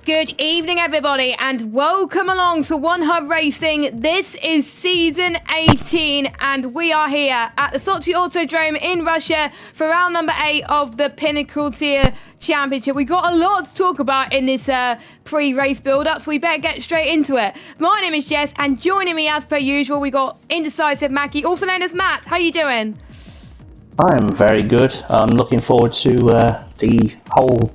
Good evening, everybody, and welcome along to One Hub Racing. This is season 18, and we are here at the Sochi Autodrome in Russia for round number 8 of the Pinnacle Tier Championship. We got a lot to talk about in this pre-race build-up, so we better get straight into it. My name is Jess, and joining me as per usual, we got Indecisive Mackie, also known as Matt. How you doing? I'm very good. I'm looking forward to the whole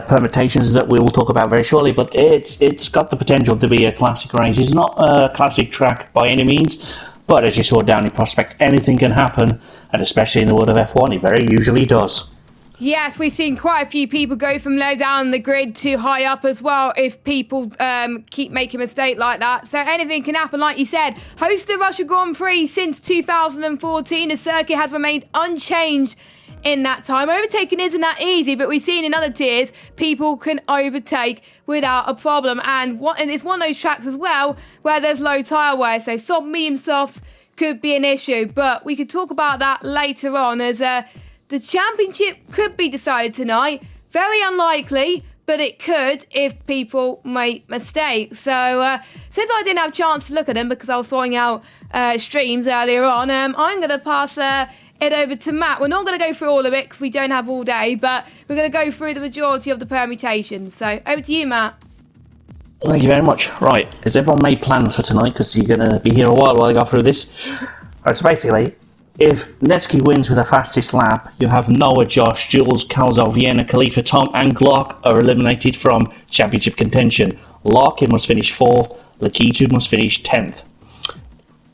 permutations that we will talk about very shortly, but it's got the potential to be a classic race. It's not a classic track by any means, but as you saw down in Prospect, anything can happen, and especially in the world of F1, it very usually does. Yes, we've seen quite a few people go from low down the grid to high up as well if people keep making a mistake like that. So anything can happen, like you said. Host the Russia Grand Prix since 2014, the circuit has remained unchanged in that time. Overtaking isn't that easy, but we've seen in other tiers, people can overtake without a problem. And it's one of those tracks as well where there's low tyre wear, so soft, medium softs could be an issue. But we could talk about that later on, as the championship could be decided tonight. Very unlikely, but it could if people make mistakes. So since I didn't have a chance to look at them because I was sorting out streams earlier on, I'm going to pass it over to Matt. We're not going to go through all of it because we don't have all day, but we're going to go through the majority of the permutations. So over to you, Matt. Thank you very much. Right, has everyone made plans for tonight? Because you're going to be here a while I go through this. Right, so basically, if Netsky wins with the fastest lap, you have Noah, Josh, Jules, Calzo, Vienna, Khalifa, Tom and Glock are eliminated from championship contention. Larkin must finish 4th, Lakitu must finish 10th.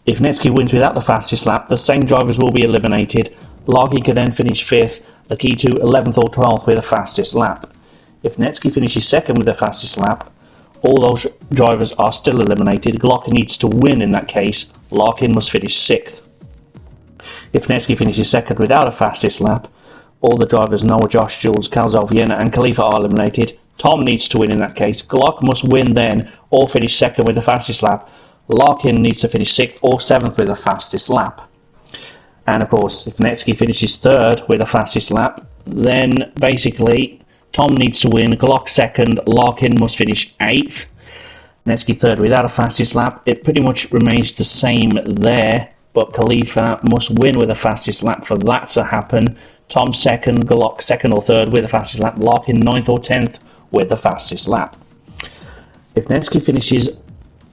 If Netsky wins without the fastest lap, the same drivers will be eliminated. Larkin can then finish 5th, Lakitu 11th or 12th with the fastest lap. If Netsky finishes 2nd with the fastest lap, all those drivers are still eliminated. Glock needs to win in that case. Larkin must finish 6th. If Netsky finishes 2nd without a fastest lap, all the drivers Noah, Josh, Jules, Calzo, Vienna and Khalifa are eliminated. Tom needs to win in that case. Glock must win then or finish 2nd with the fastest lap. Larkin needs to finish 6th or 7th with the fastest lap. And of course, if Netsky finishes 3rd with the fastest lap, then basically Tom needs to win, Glock 2nd, Larkin must finish 8th. Netsky 3rd without a fastest lap. It pretty much remains the same there, but Khalifa must win with the fastest lap for that to happen. Tom 2nd, Glock 2nd or 3rd with the fastest lap, Larkin 9th or 10th with the fastest lap. If Netsky finishes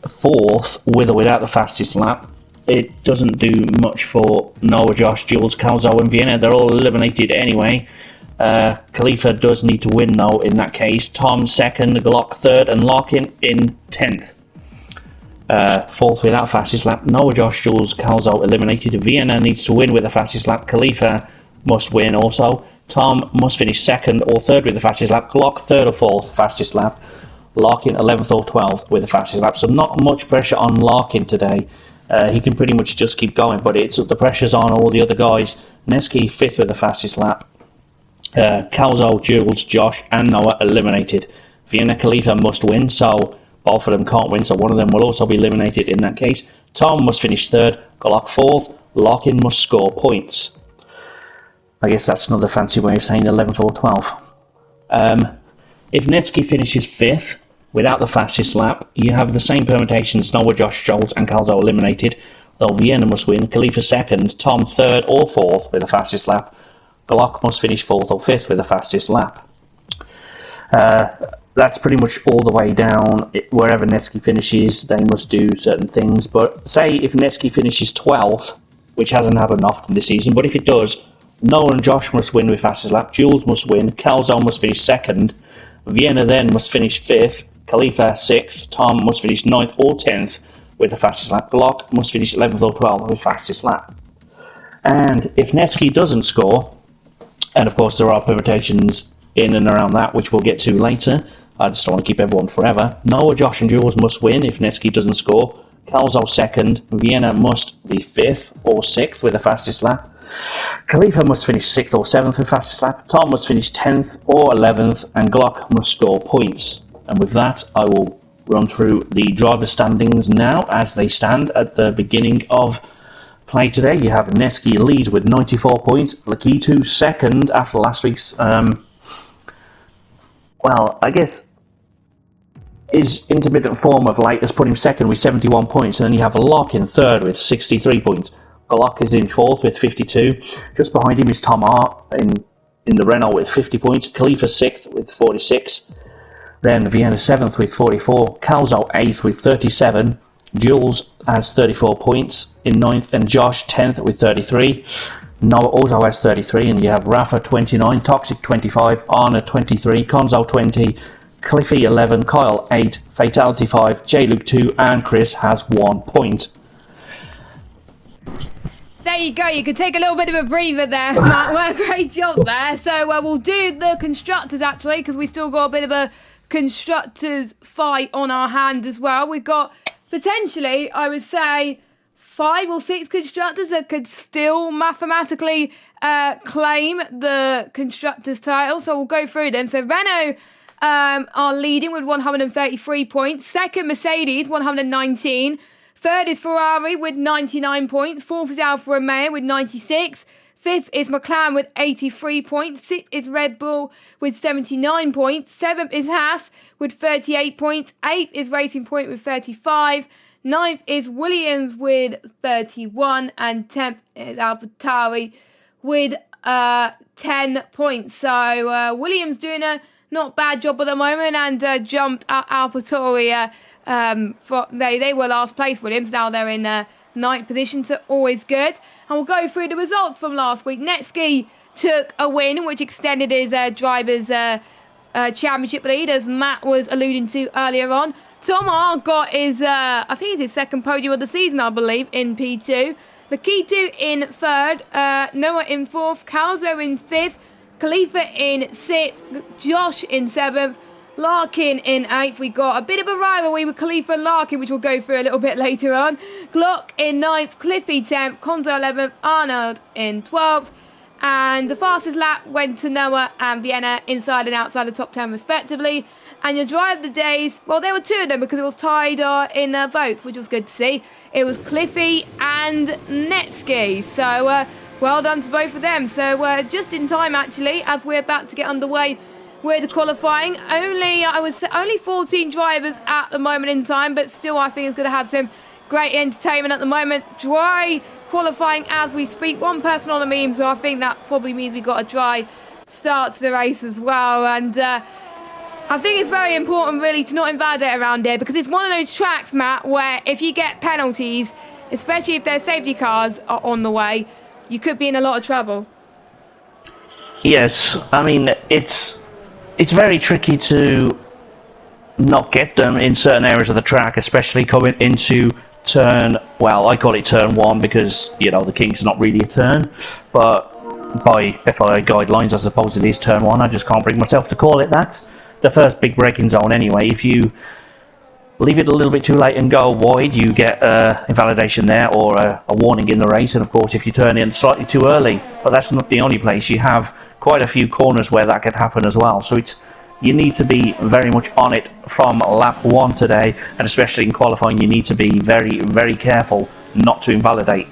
4th with or without the fastest lap, it doesn't do much for Noah, Josh, Jules, Calzo and Vienna. They're all eliminated anyway. Khalifa does need to win though in that case. Tom 2nd, Glock 3rd and Larkin in 10th. 4th without fastest lap, Noah, Josh, Jules, Calzo eliminated. Vienna needs to win with the fastest lap. Khalifa must win also. Tom must finish 2nd or 3rd with the fastest lap. Glock 3rd or 4th fastest lap. Larkin 11th or 12th with the fastest lap. So not much pressure on Larkin today. He can pretty much just keep going, but the pressure's on all the other guys. Netsky 5th with the fastest lap. Calzo, Jules, Josh and Noah eliminated. Vienna, Khalifa must win, so both of them can't win, so one of them will also be eliminated in that case. Tom must finish 3rd, Glock 4th, Larkin must score points. I guess that's another fancy way of saying 11th or 12th. If Netsky finishes 5th, without the fastest lap, you have the same permutations, Noah, Josh, Jules and Calzo eliminated, though Vienna must win, Khalifa 2nd, Tom 3rd or 4th with the fastest lap, Glock must finish 4th or 5th with the fastest lap. That's pretty much all the way down. Wherever Netsky finishes, they must do certain things, but say if Netsky finishes 12th, which hasn't happened often this season, but if it does, Noah and Josh must win with fastest lap, Jules must win, Calzo must finish 2nd, Vienna then must finish 5th, Khalifa 6th, Tom must finish 9th or 10th with the fastest lap, Glock must finish 11th or 12th with fastest lap. And if Netsky doesn't score, and of course there are permutations in and around that which we'll get to later, I just don't want to keep everyone forever, Noah, Josh and Jules must win if Netsky doesn't score, Calzo 2nd, Vienna must be 5th or 6th with the fastest lap, Khalifa must finish 6th or 7th with fastest lap, Tom must finish 10th or 11th, and Glock must score points. And with that, I will run through the driver standings now as they stand at the beginning of play today. You have Netsky leads with 94 points, Lakitu 2nd after last week's, well, I guess his intermittent form of late has put him second with 71 points, and then you have Locke in third with 63 points. Glock is in fourth with 52. Just behind him is Tom Hart in the Renault with 50 points. Khalifa sixth with 46. Then Vienna seventh with 44. Calzo eighth with 37. Jules has 34 points in ninth, and Josh 10th with 33. Noah also has 33, and you have Rafa 29, Toxic 25, Arna 23, Konzo 20, Cliffy 11, Kyle 8, Fatality 5, J-Luke 2, and Chris has 1 point. There you go, you could take a little bit of a breather there, Matt. Well, great job there. So we'll do the Constructors actually, because we still got a bit of a Constructors fight on our hand as well. We've got potentially, I would say, 5 or 6 Constructors that could still mathematically claim the Constructors title. So we'll go through them. So Renault are leading with 133 points. Second, Mercedes, 119. Third is Ferrari with 99 points. Fourth is Alfa Romeo with 96. Fifth is McLaren with 83 points. Sixth is Red Bull with 79 points. Seventh is Haas with 38 points. Eighth is Racing Point with 35. Ninth is Williams with 31. And 10th is AlphaTauri with 10 points. So Williams doing a not bad job at the moment, and jumped AlphaTauri. They were last place, Williams. Now they're in ninth position, so always good. And we'll go through the results from last week. Netski took a win, which extended his drivers' championship lead, as Matt was alluding to earlier on. Tom Hart got his, I think it's his second podium of the season, I believe, in P2. Lakitu in third, Noah in fourth, Calzo in fifth, Khalifa in sixth, Josh in seventh, Larkin in eighth. We got a bit of a rivalry with Khalifa and Larkin, which we'll go through a little bit later on. Glock in ninth, Cliffy 10th, Konzo 11th, Arnold in 12th. And the fastest lap went to Noah and Vienna, inside and outside the top 10 respectively. And your drive of the days, well, there were 2 of them because it was tied in votes, which was good to see. It was Cliffy and Netski. So well done to both of them. So just in time, actually, as we're about to get underway with the qualifying. Only 14 drivers at the moment in time, but still I think it's going to have some great entertainment at the moment. Dry qualifying as we speak. 1 person on the meme, so I think that probably means we got a dry start to the race as well. And I think it's very important really to not invalidate around here, because it's one of those tracks, Matt, where if you get penalties, especially if their safety cars are on the way, you could be in a lot of trouble. Yes, I mean, it's very tricky to not get them in certain areas of the track, especially coming into turn, well, I call it turn 1 because, you know, the King's not really a turn, but by FIA guidelines I suppose it is turn 1. I just can't bring myself to call it that. The first big braking zone anyway. If you leave it a little bit too late and go wide, you get invalidation there, or a warning in the race, and of course if you turn in slightly too early. But that's not the only place. You have quite a few corners where that could happen as well, so you need to be very much on it from lap 1 today, and especially in qualifying you need to be very, very careful not to invalidate.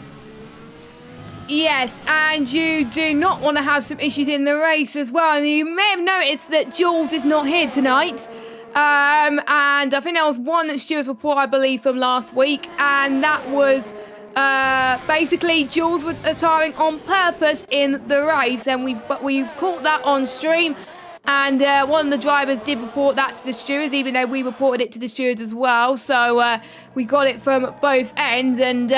Yes, and you do not want to have some issues in the race as well. And you may have noticed that Jules is not here tonight, and I think that was one Stuart's report, I believe, from last week, and that was basically Jules was retiring on purpose in the race, and we caught that on stream, and one of the drivers did report that to the stewards, even though we reported it to the stewards as well. So we got it from both ends, and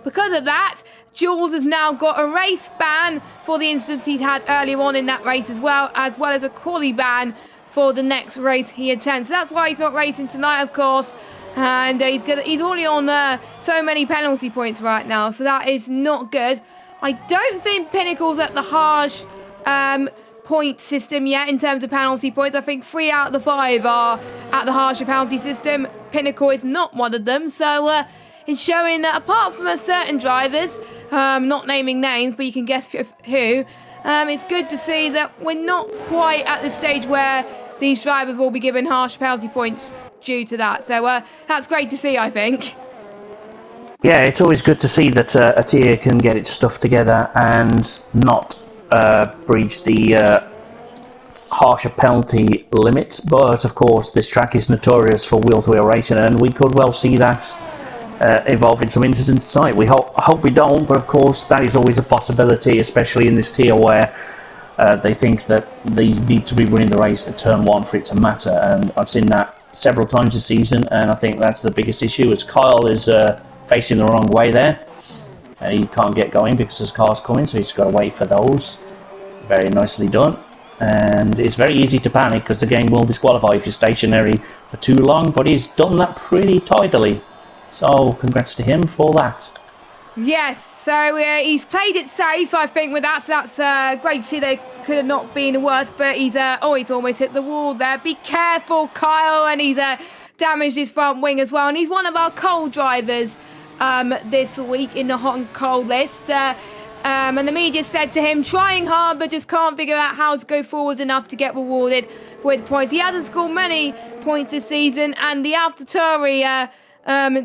because of that, Jules has now got a race ban for the incidents he'd had earlier on in that race as well as a quali ban for the next race he attends. So that's why he's not racing tonight, of course. And he's already on so many penalty points right now, so that is not good. I don't think Pinnacle's at the harsh point system yet in terms of penalty points. I think 3 out of the 5 are at the harsher penalty system. Pinnacle is not one of them, so it's showing that apart from certain drivers, not naming names, but you can guess who, it's good to see that we're not quite at the stage where these drivers will be given harsh penalty points due to that. So that's great to see, I think. Yeah, it's always good to see that a tier can get its stuff together and not breach the harsher penalty limits, but of course this track is notorious for wheel-to-wheel racing, and we could well see that evolve in some incidents tonight. I hope we don't, but of course that is always a possibility, especially in this tier where they think that they need to be winning the race at turn 1 for it to matter, and I've seen that several times this season, and I think that's the biggest issue, as Kyle is facing the wrong way there. He can't get going because his car's coming, so he's got to wait for those. Very nicely done. And it's very easy to panic because the game will disqualify if you're stationary for too long, but he's done that pretty tidily. So congrats to him for that. Yes, so he's played it safe, I think, with that. So that's great to see. They could have not been worse, but he's almost hit the wall there. Be careful, Kyle, and he's damaged his front wing as well. And he's one of our cold drivers this week in the hot and cold list. And the media said to him, trying hard but just can't figure out how to go forwards enough to get rewarded with points. He hasn't scored many points this season, and the AlphaTauri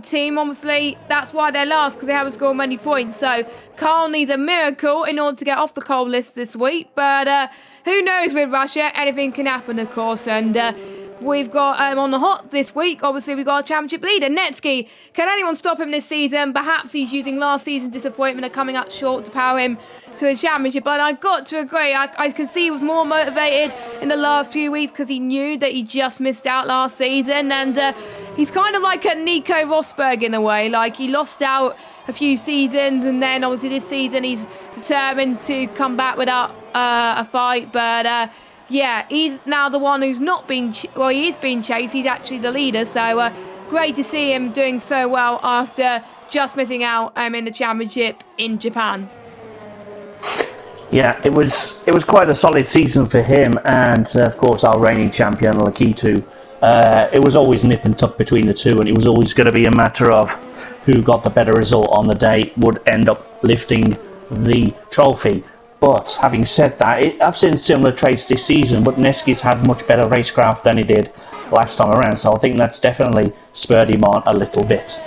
team, obviously, that's why they're last, because they haven't scored many points. So Carl needs a miracle in order to get off the cold list this week. But who knows with Russia? Anything can happen, of course. And we've got on the hot this week, obviously, we've got a championship leader, Netsky. Can anyone stop him this season? Perhaps he's using last season's disappointment of coming up short to power him to a championship. But I've got to agree, I can see he was more motivated in the last few weeks because he knew that he just missed out last season. And he's kind of like a Nico Rosberg in a way. Like, he lost out a few seasons, and then obviously this season he's determined to come back without a fight. But yeah, he's now the one who's not been... he is being chased. He's actually the leader. So great to see him doing so well after just missing out in the championship in Japan. Yeah, it was quite a solid season for him, and of course our reigning champion Lakitu. It was always nip and tuck between the two, and it was always going to be a matter of who got the better result on the day would end up lifting the trophy. But having said that, I've seen similar traits this season, but Netsky's had much better racecraft than he did last time around, so I think that's definitely spurred him on a little bit.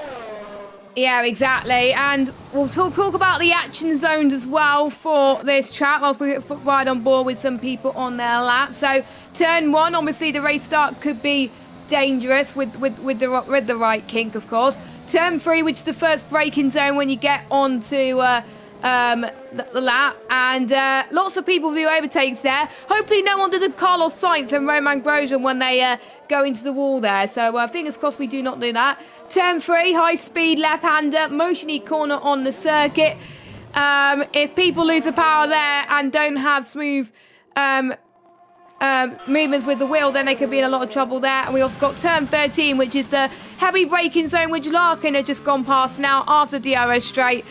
Yeah, exactly. And we'll talk about the action zones as well for this track whilst we ride on board with some people on their lap. So turn 1, obviously the race start could be dangerous with the right kink, of course. Turn 3, which is the first braking zone when you get onto the lap, and lots of people do overtakes there. Hopefully no one does a Carlos Sainz and Roman Grosjean when they go into the wall there, so fingers crossed we do not do that. Turn 3, high speed left-hander, motiony corner on the circuit. If people lose the power there and don't have smooth movements with the wheel, then they could be in a lot of trouble there. And we also got turn 13, which is the heavy braking zone, which Larkin had just gone past now after DRS straight,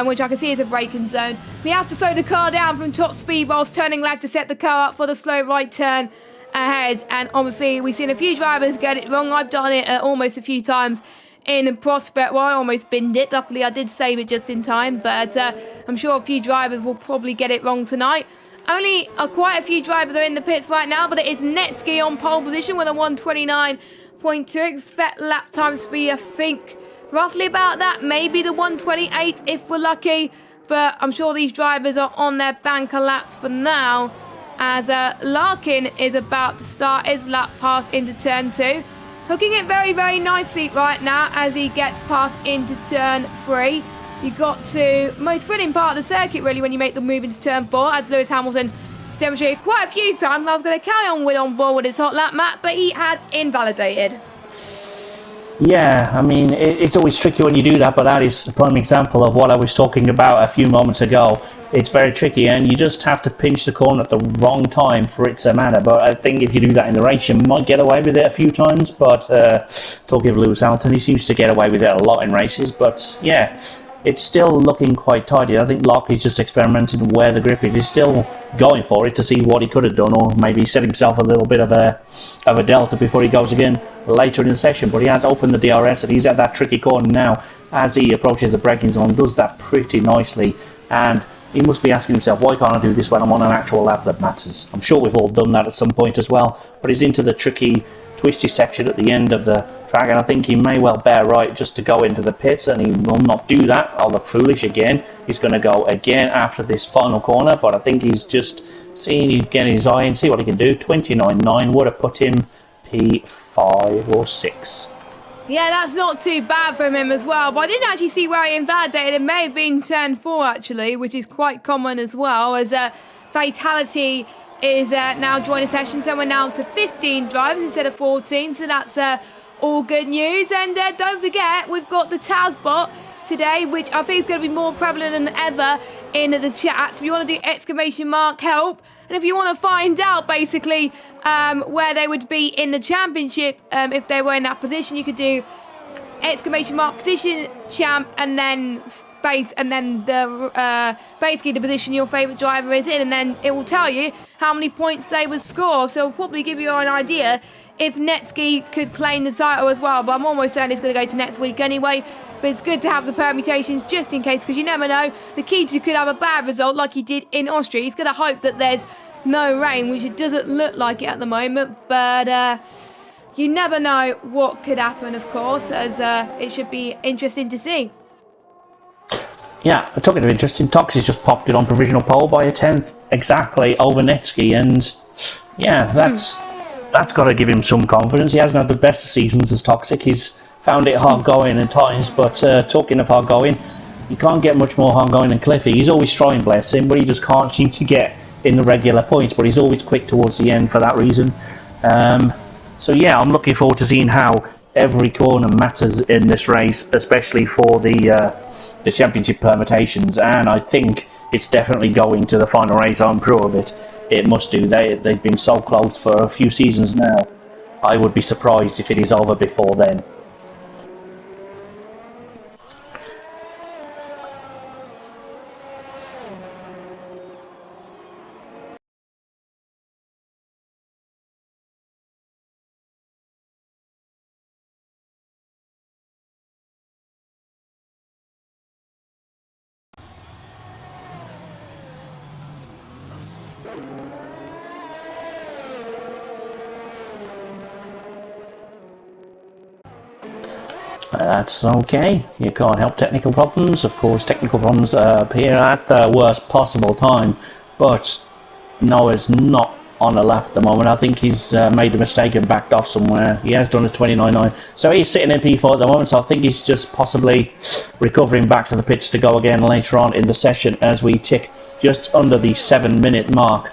which I can see is a braking zone. We have to slow the car down from top speed whilst turning left to set the car up for the slow right turn ahead. And obviously we've seen a few drivers get it wrong. I've done it almost a few times in Prospect. Well, I almost binned it. Luckily I did save it just in time, but I'm sure a few drivers will probably get it wrong tonight. Only quite a few drivers are in the pits right now, but it is Netsky on pole position with a 129.2. Expect lap times to be, I think, roughly about that, maybe the 128 if we're lucky, but I'm sure these drivers are on their banker laps for now, as Larkin is about to start his lap pass into turn 2, hooking it very, very nicely right now as he gets past into turn 3. You got to most thrilling part of the circuit really when you make the move into turn 4, as Lewis Hamilton has demonstrated quite a few times. I was going to carry on board with his hot lap map, but he has invalidated. Yeah, I mean, it's always tricky when you do that, but that is a prime example of what I was talking about a few moments ago. It's very tricky, and you just have to pinch the corner at the wrong time for it to matter. But I think if you do that in the race, you might get away with it a few times. But talking of Lewis Hamilton, he seems to get away with it a lot in races. But yeah, it's still looking quite tidy. I think Locke is just experimenting where the grip is. He's still going for it to see what he could have done, or maybe set himself a little bit of a delta before he goes again later in the session. But he has opened the DRS, and he's at that tricky corner now as he approaches the braking zone. Does that pretty nicely, and he must be asking himself, why can't I do this when I'm on an actual lap that matters? I'm sure we've all done that at some point as well, but he's into the tricky twisty section at the end of the track, and I think he may well bear right just to go into the pits, and he will not do that. I'll look foolish again. He's going to go again after this final corner, but I think he's just seeing, he's getting his eye and see what he can do. 29.9 would have put him P5 or 6. Yeah, that's not too bad from him as well, but I didn't actually see where he invalidated. It may have been turn 4 actually, which is quite common as well, as Fatality is now joining the session, so we're now to 15 drivers instead of 14, so that's all good news. And don't forget, we've got the Tazbot today, which I think is going to be more prevalent than ever in the chat. If you want to do !help, and if you want to find out basically where they would be in the championship if they were in that position, you could do !position champ and then space and then the basically the position your favourite driver is in, and then it will tell you how many points they would score. So it'll probably give you an idea if Netsky could claim the title as well, but I'm almost certain it's going to go to next week anyway. But it's good to have the permutations just in case, because you never know, Lakitu could have a bad result like he did in Austria. He's going to hope that there's no rain, which it doesn't look like it at the moment, but you never know what could happen, of course, as it should be interesting to see. Yeah, talking of interesting, Toxie's just popped it on provisional pole by a 10th exactly over Netsky, and yeah, that's got to give him some confidence. He hasn't had the best of seasons as Toxic. He's found it hard going at times, but talking of hard going, you can't get much more hard going than Cliffy. He's always trying, bless him, but he just can't seem to get in the regular points, but he's always quick towards the end for that reason. So yeah, I'm looking forward to seeing how every corner matters in this race, especially for the championship permutations, and I think it's definitely going to the final race. I'm sure of it. It must do. They've been so close for a few seasons now. I would be surprised if it is over before then. That's okay. You can't help technical problems. Of course, technical problems appear at the worst possible time, but Noah's not on a lap at the moment. I think he's made a mistake and backed off somewhere. He has done a 29.9, so he's sitting in P4 at the moment, so I think he's just possibly recovering back to the pits to go again later on in the session as we tick just under the 7-minute mark.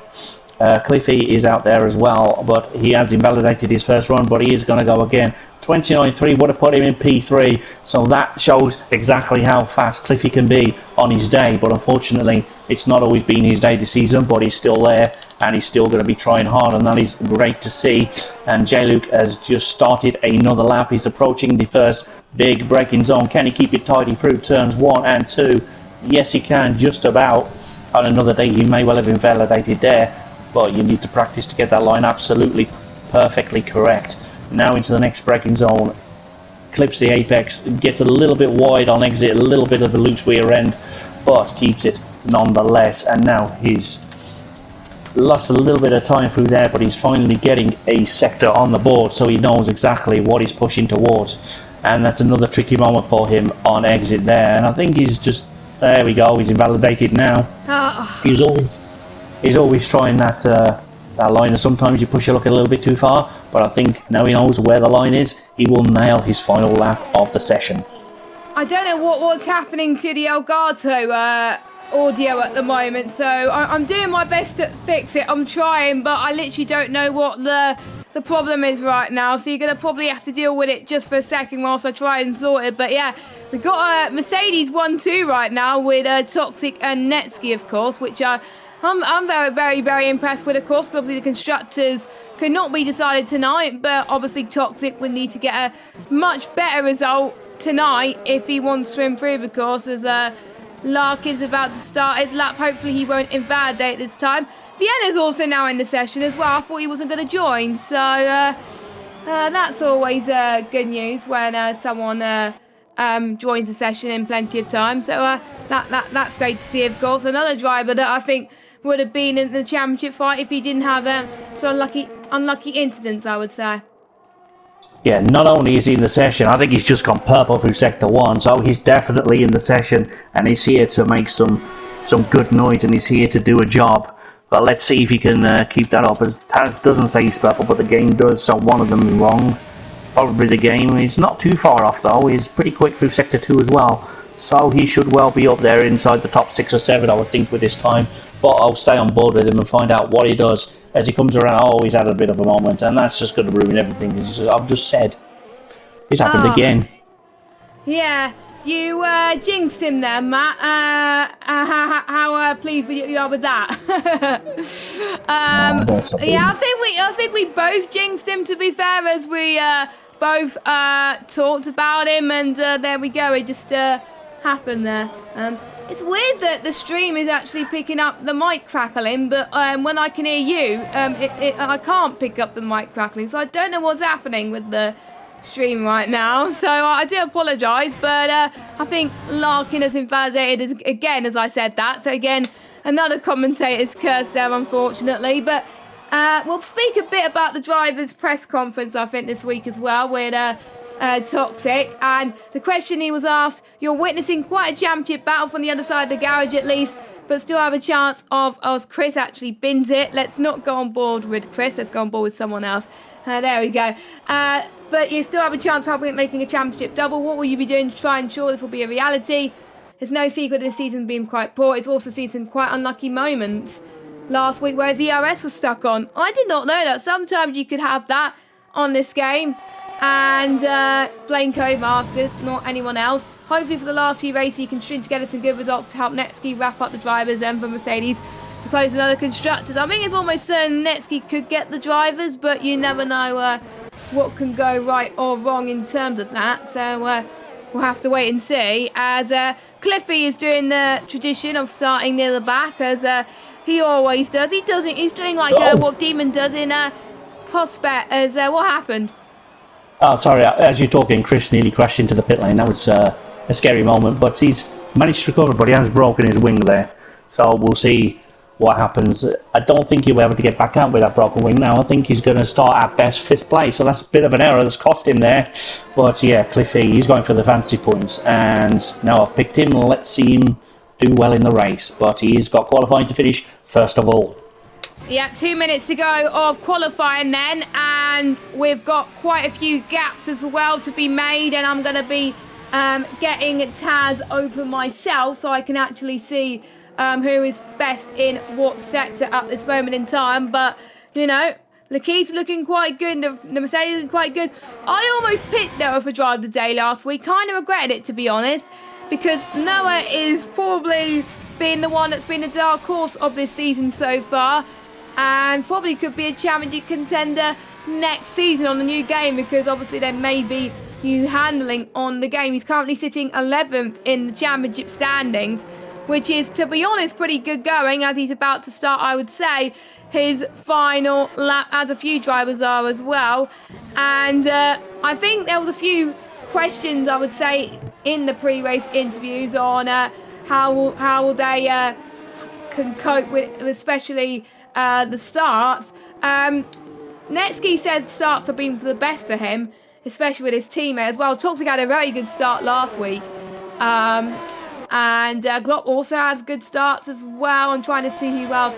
Cliffy is out there as well, but he has invalidated his first run, but he is going to go again. 29.3 would have put him in P3, so that shows exactly how fast Cliffy can be on his day, but unfortunately it's not always been his day this season, but he's still there and he's still going to be trying hard, and that is great to see. And J-Luke has just started another lap. He's approaching the first big braking zone. Can he keep it tidy through turns 1 and 2? Yes, he can, just about. On another day he may well have invalidated there, but you need to practice to get that line absolutely perfectly correct. Now into the next braking zone, clips the apex, gets a little bit wide on exit, a little bit of the loose rear end, but keeps it nonetheless. And now he's lost a little bit of time through there, but he's finally getting a sector on the board, so he knows exactly what he's pushing towards. And that's another tricky moment for him on exit there, and I think he's just, there we go, he's invalidated now. He's always trying that line, and sometimes you push your luck a little bit too far, but I think now he knows where the line is, he will nail his final lap of the session. I don't know what's happening to the Elgato audio at the moment, so I'm doing my best to fix it. I'm trying, but I literally don't know what the problem is right now, so you're going to probably have to deal with it just for a second whilst I try and sort it. But yeah, we've got Mercedes 1-2 right now with Toxic and Netsky, of course, which I'm very, very, very impressed with, of course. Obviously, the Constructors could not be decided tonight, but obviously Toxic would need to get a much better result tonight if he wants to improve, of course, as Lark is about to start his lap. Hopefully he won't invalidate this time. Vienna's also now in the session as well. I thought he wasn't going to join, so that's always good news when someone joins the session in plenty of time. So that's great to see, of course. Another driver that I think would have been in the championship fight if he didn't have some unlucky incidents, I would say. Yeah, not only is he in the session, I think he's just gone purple through Sector 1, so he's definitely in the session, and he's here to make some good noise, and he's here to do a job. But let's see if he can keep that up. As Taz doesn't say he's purple, but the game does, so one of them is wrong. Probably the game. He's not too far off, though. He's pretty quick through Sector 2 as well, so he should well be up there inside the top 6 or 7, I would think, with this time. But I'll stay on board with him and find out what he does as he comes around. Oh, he's had a bit of a moment, and that's just going to ruin everything. As I've just said, it's happened again. Yeah, you jinxed him there, Matt. How pleased you are with that? Yeah, I think we both jinxed him. To be fair, as we both talked about him, and there we go. It just happened there. It's weird that the stream is actually picking up the mic crackling, but when I can hear you, I can't pick up the mic crackling, so I don't know what's happening with the stream right now. So I do apologise, but I think Larkin has invalidated again, as I said that. So again, another commentator's curse there, unfortunately. But we'll speak a bit about the drivers' press conference, I think, this week as well, with Toxic, and the question he was asked: you're witnessing quite a championship battle from the other side of the garage at least, but still have a chance of Chris actually bins it. Let's not go on board with Chris, let's go on board with someone else. There we go. But you still have a chance of making a championship double. What will you be doing to try and ensure this will be a reality? There's no secret this season's been quite poor. It's also seen some quite unlucky moments last week, whereas ERS was stuck on. I did not know that. Sometimes you could have that on this game. And blame Codemasters, not anyone else. Hopefully for the last few races he can string together some good results to help Netsky wrap up the drivers and for Mercedes to close another Constructors. I think it's almost certain Netsky could get the drivers, but you never know what can go right or wrong in terms of that. So we'll have to wait and see. As Cliffy is doing the tradition of starting near the back, as he always does. He's doing like what Demon does in Prospect. As what happened? Oh, sorry, as you're talking, Chris nearly crashed into the pit lane. That was a scary moment, but he's managed to recover, but he has broken his wing there. So we'll see what happens. I don't think he'll be able to get back out with that broken wing now. I think he's going to start at best 5th place, so that's a bit of an error that's cost him there. But yeah, Cliffy, he's going for the fancy points, and now I've picked him. Let's see him do well in the race, but he's got qualifying to finish first of all. Yeah, 2 minutes to go of qualifying then, and we've got quite a few gaps as well to be made, and I'm going to be getting Taz open myself so I can actually see who is best in what sector at this moment in time. But, you know, Lakitu looking quite good, the Mercedes looking quite good. I almost picked Noah for Drive of the Day last week, kind of regretted it, to be honest, because Noah is probably been the one that's been the dark horse of this season so far, and probably could be a championship contender next season on the new game, because obviously there may be new handling on the game. He's currently sitting 11th in the championship standings, which is, to be honest, pretty good going, as he's about to start, I would say, his final lap, as a few drivers are as well. And I think there was a few questions, I would say, in the pre-race interviews on how they can cope with, especially the starts. Netsky says starts have been for the best for him, especially with his teammate as well. Toxic had a very good start last week. And Glock also has good starts as well. I'm trying to see who else.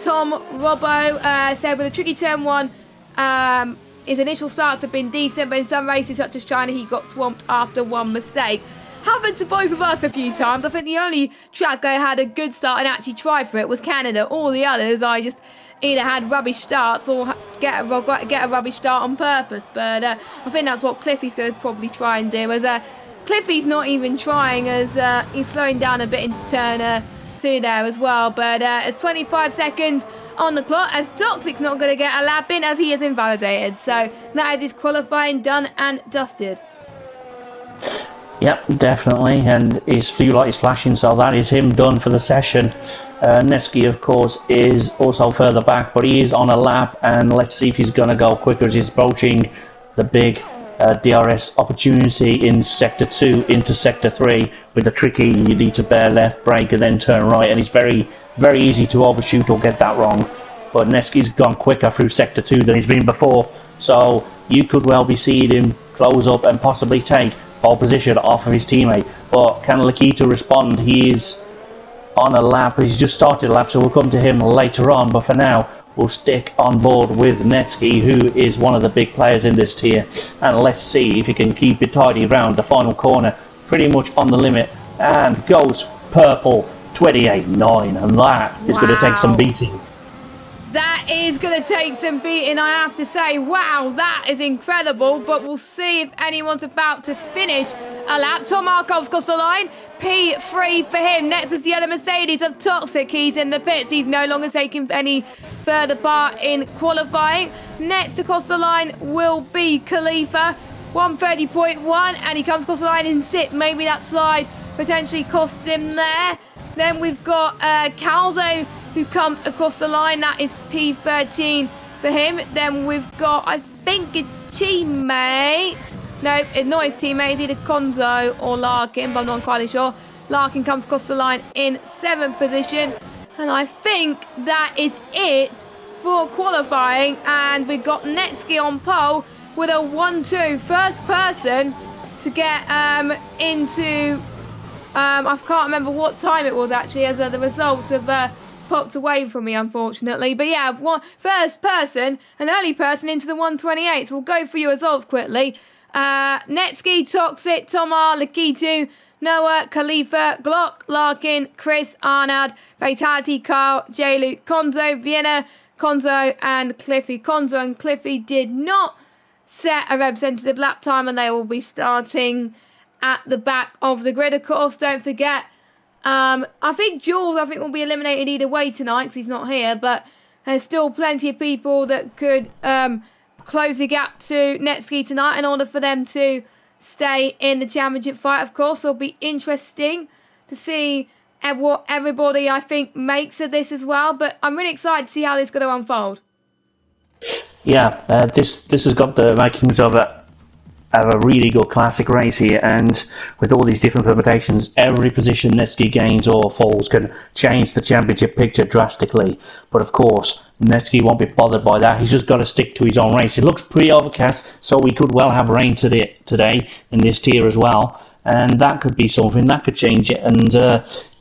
Tom Robbo said with a tricky turn 1, his initial starts have been decent, but in some races such as China he got swamped after one mistake. Happened to both of us a few times. I think the only track I had a good start and actually tried for it was Canada. All the others I just either had rubbish starts or get a rubbish start on purpose. But I think that's what Cliffy's going to probably try and do. As Cliffy's not even trying, as he's slowing down a bit into turn 2 there as well. But it's 25 seconds on the clock, as Toxic's not going to get a lap in, as he is invalidated. So that is his qualifying done and dusted. Yep, definitely, and his fuel light is flashing, so that is him done for the session. Netsky, of course, is also further back, but he is on a lap, and let's see if he's going to go quicker as he's approaching the big DRS opportunity in Sector 2 into Sector 3. With the tricky, you need to bear left, brake, and then turn right, and it's very, very easy to overshoot or get that wrong. But Netsky's gone quicker through Sector 2 than he's been before, so you could well be seeing him close up and possibly take pole position off of his teammate. But can Lakitu respond? He is on a lap. He's just started a lap, so we'll come to him later on. But for now, we'll stick on board with Netsky, who is one of the big players in this tier. And let's see if he can keep it tidy round the final corner, pretty much on the limit, and goes purple 28.9, and that is going to take some beating. That is going to take some beating, I have to say. Wow, that is incredible. But we'll see if anyone's about to finish a lap. Tom Markov's across the line. P3 for him. Next is the other Mercedes of Toxic. He's in the pits. He's no longer taking any further part in qualifying. Next across the line will be Khalifa. 130.1, and he comes across the line in sixth. Maybe that slide potentially costs him there. Then we've got Calzo, who comes across the line. That is P13 for him. Then we've got, I think it's teammate. No, it's not his teammate. It's either Konzo or Larkin, but I'm not entirely sure. Larkin comes across the line in 7th position. And I think that is it for qualifying. And we've got Netsky on pole with a 1-2. First person to get into... I can't remember what time it was actually, as the results have popped away from me, unfortunately. But yeah, first person, an early person into the 128. So we'll go through your results quickly. Netsky, Toxic, Tomar, Lakitu, Noah, Khalifa, Glock, Larkin, Chris, Arnad, Fatality, Carl, J-Luke, Konzo, Vienna, Konzo, and Cliffy. Konzo and Cliffy did not set a representative lap time, and they will be starting at the back of the grid. Of course, don't forget, I think Jules, will be eliminated either way tonight because he's not here, but there's still plenty of people that could close the gap to Netsky tonight in order for them to stay in the championship fight. Of course, it'll be interesting to see what everybody, I think, makes of this as well, but I'm really excited to see how this is going to unfold. Yeah, this has got the makings of a really good classic race here, and with all these different permutations, every position Netsky gains or falls can change the championship picture drastically. But of course, Netsky won't be bothered by that. He's just got to stick to his own race. It looks pretty overcast, so we could well have rain today in this tier as well, and that could be something that could change it. And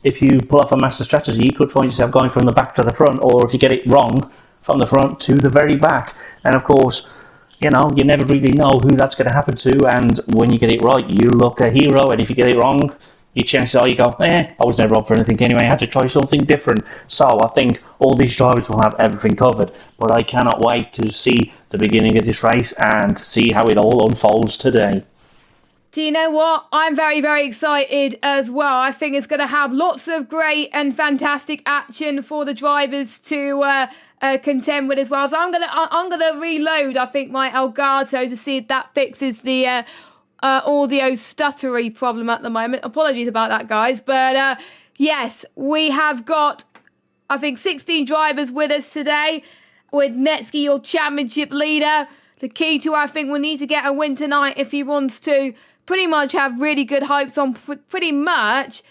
if you pull off a master strategy, you could find yourself going from the back to the front, or if you get it wrong, from the front to the very back. And of course, you know, you never really know who that's going to happen to, and when you get it right, you look a hero, and if you get it wrong, your chances are you go, I was never up for anything anyway, I had to try something different. So I think all these drivers will have everything covered, but I cannot wait to see the beginning of this race and see how it all unfolds today. Do you know what? I'm very, very excited as well. I think it's going to have lots of great and fantastic action for the drivers to contend with as well. So I'm gonna reload, I think, my Elgato to see if that fixes the audio stuttery problem at the moment. Apologies about that, guys. But yes, we have got, I think, 16 drivers with us today, with Netsky, your championship leader. The key to, I think, will need to get a win tonight if he wants to pretty much have really good hopes on pretty much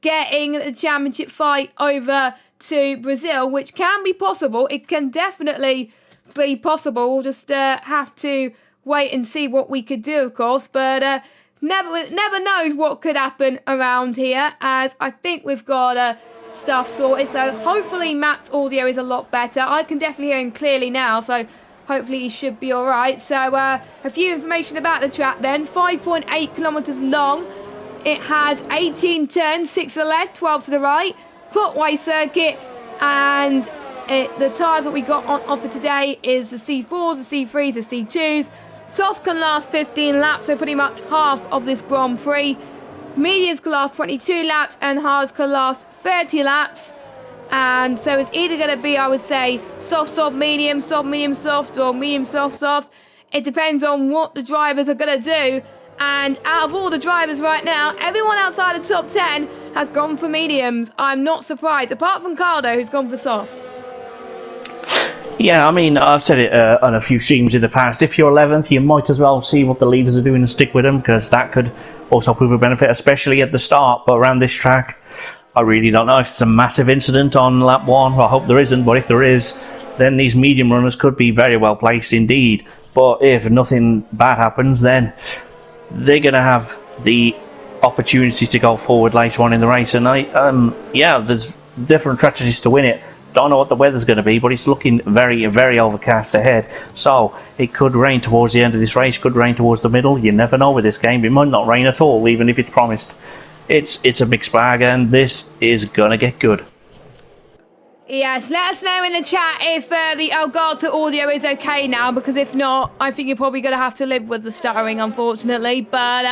getting the championship fight over to Brazil, which can be possible. It can definitely be possible. We'll just have to wait and see what we could do, of course. But never knows what could happen around here, as I think we've got stuff sorted. So hopefully Matt's audio is a lot better. I can definitely hear him clearly now, so hopefully he should be all right. So a few information about the track then. 5.8 kilometres long. It has 18 turns, 6 to the left, 12 to the right. Clockwise circuit, and the tyres that we got on offer today is the C4s, the C3s, the C2s. Softs can last 15 laps, so pretty much half of this Grand Prix. Mediums can last 22 laps, and hards can last 30 laps. And so it's either going to be, I would say, soft, medium, soft, or medium, soft. It depends on what the drivers are going to do. And out of all the drivers right now, everyone outside the top 10 has gone for mediums. I'm not surprised, apart from Cardo, who's gone for softs. Yeah, I mean, I've said it on a few streams in the past. If you're 11th, you might as well see what the leaders are doing and stick with them, because that could also prove a benefit, especially at the start. But around this track, I really don't know if it's a massive incident on lap 1. I hope there isn't, but if there is, then these medium runners could be very well placed indeed. But if nothing bad happens, then they're going to have the opportunity to go forward later on in the race. And yeah, there's different strategies to win it. Don't know what the weather's going to be, but it's looking very, very overcast ahead. So it could rain towards the end of this race, could rain towards the middle. You never know with this game. It might not rain at all, even if it's promised. It's a mixed bag, and this is going to get good. Yes, let us know in the chat if the Elgato audio is okay now, because if not, I think you're probably going to have to live with the stuttering, unfortunately. But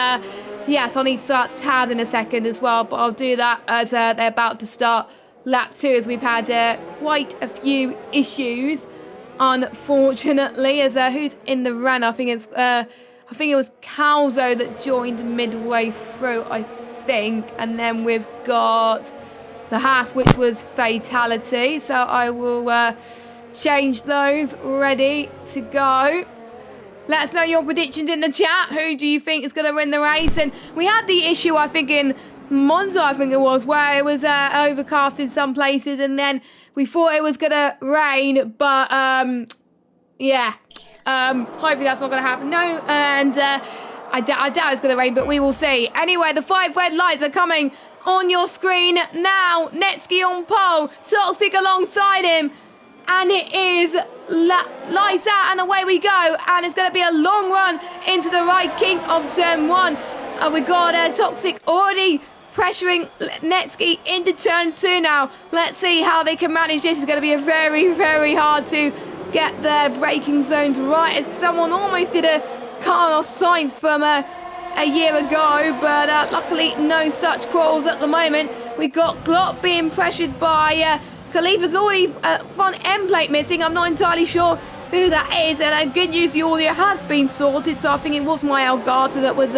yes, I'll need to start Taz in a second as well, but I'll do that as they're about to start lap 2, as we've had quite a few issues, unfortunately. As who's in the run? I think it was Calzo that joined midway through, I think, and then we've got the Haas, which was fatality. So I will change those, ready to go. Let us know your predictions in the chat. Who do you think is going to win the race? And we had the issue, I think, in Monza, I think it was, where it was overcast in some places, and then we thought it was going to rain, but yeah, hopefully that's not going to happen. No, and I doubt it's going to rain, but we will see. Anyway, the 5 red lights are coming on your screen now. Netsky on pole, Toxic alongside him, and it is lights out, and away we go. And it's going to be a long run into the right kink of turn 1. We got Toxic already pressuring Netsky into turn 2 now. Let's see how they can manage this. It's going to be a very, very hard to get their braking zones right, as someone almost did a Carlos Sainz from a year ago, but luckily no such quarrels at the moment. We got Glot being pressured by Khalifa's already front end plate missing. I'm not entirely sure who that is, and good news, the audio has been sorted, so I think it was my Elgato that was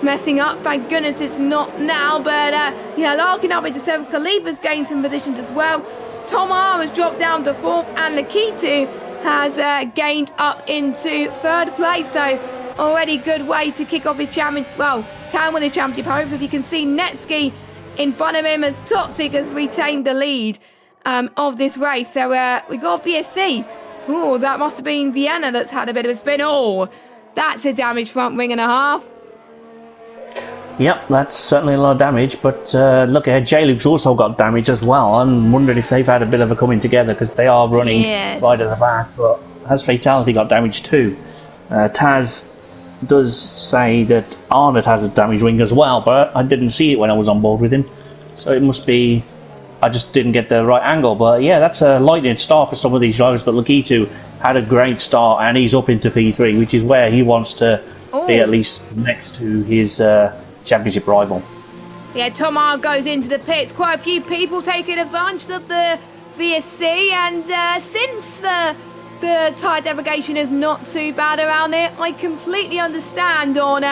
messing up. Thank goodness it's not now, but yeah, Larkin up into 7th. Khalifa's gained some positions as well. Tom R has dropped down to 4th, and Lakitu has gained up into 3rd place, so already good way to kick off his can win his championship hopes, as you can see Netsky in front of him, as Toxic has retained the lead of this race. So we got VSC. Oh, that must have been Vienna that's had a bit of a spin. Oh, that's a damaged front wing and a half. Yep, that's certainly a lot of damage, but look ahead, J-Luke's also got damage as well. I'm wondering if they've had a bit of a coming together, because they are running right at the back, but has Fatality got damage too? Taz does say that Arnott has a damaged wing as well, but I didn't see it when I was on board with him, so it must be I just didn't get the right angle. But yeah, that's a lightning start for some of these drivers, but Lakitu had a great start, and he's up into P3, which is where he wants to be, at least next to his championship rival. Yeah, Tom R goes into the pits. Quite a few people taking advantage of the VSC, and since the tyre degradation is not too bad around it, I completely understand on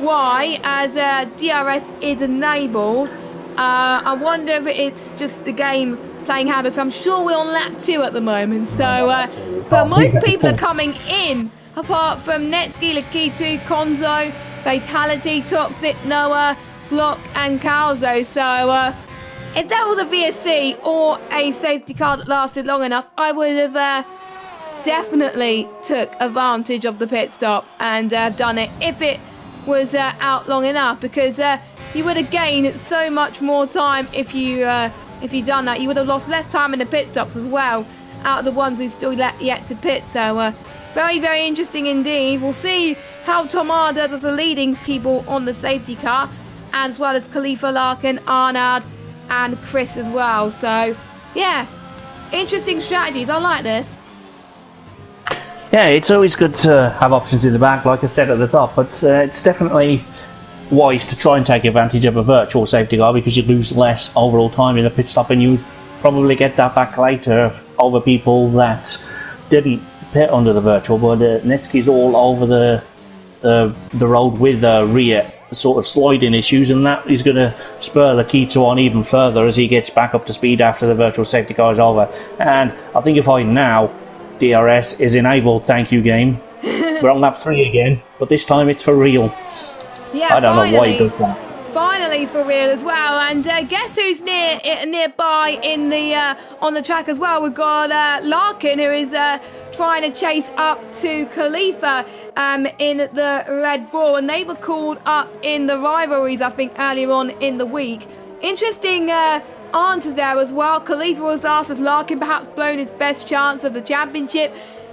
why, as DRS is enabled. I wonder if it's just the game playing havoc. I'm sure we're on lap 2 at the moment, so but most people are coming in, apart from Netsky, Lakitu, Konzo, Fatality, Toxic, Noah, Block and Calzo. So if that was a VSC or a safety car that lasted long enough, I would have definitely took advantage of the pit stop and done it if it was out long enough, because you would have gained so much more time if you done that. You would have lost less time in the pit stops as well, out of the ones who still yet to pit. So very, very interesting indeed. We'll see how Tomar does as the leading people on the safety car, as well as Khalifa, Larkin, Arnard and Chris as well. So yeah, interesting strategies. I like this. Yeah, it's always good to have options in the back, like I said at the top, but it's definitely wise to try and take advantage of a virtual safety car, because you lose less overall time in a pit stop, and you probably get that back later over people that didn't pit under the virtual. But Netsky's all over the road with the rear sort of sliding issues, and that is going to spur Lakitu on even further as he gets back up to speed after the virtual safety car is over. And I think you'll find now DRS is enabled. Thank you, game. We're on lap 3 again, but this time it's for real. Yeah, I don't know why he does that. Finally, finally for real as well. And guess who's nearby in the on the track as well? We've got Larkin, who is trying to chase up to Khalifa in the Red Bull, and they were called up in the rivalries, I think, earlier on in the week. Interesting answers there as well. Khalifa was asked, has Larkin perhaps blown his best chance of the championship?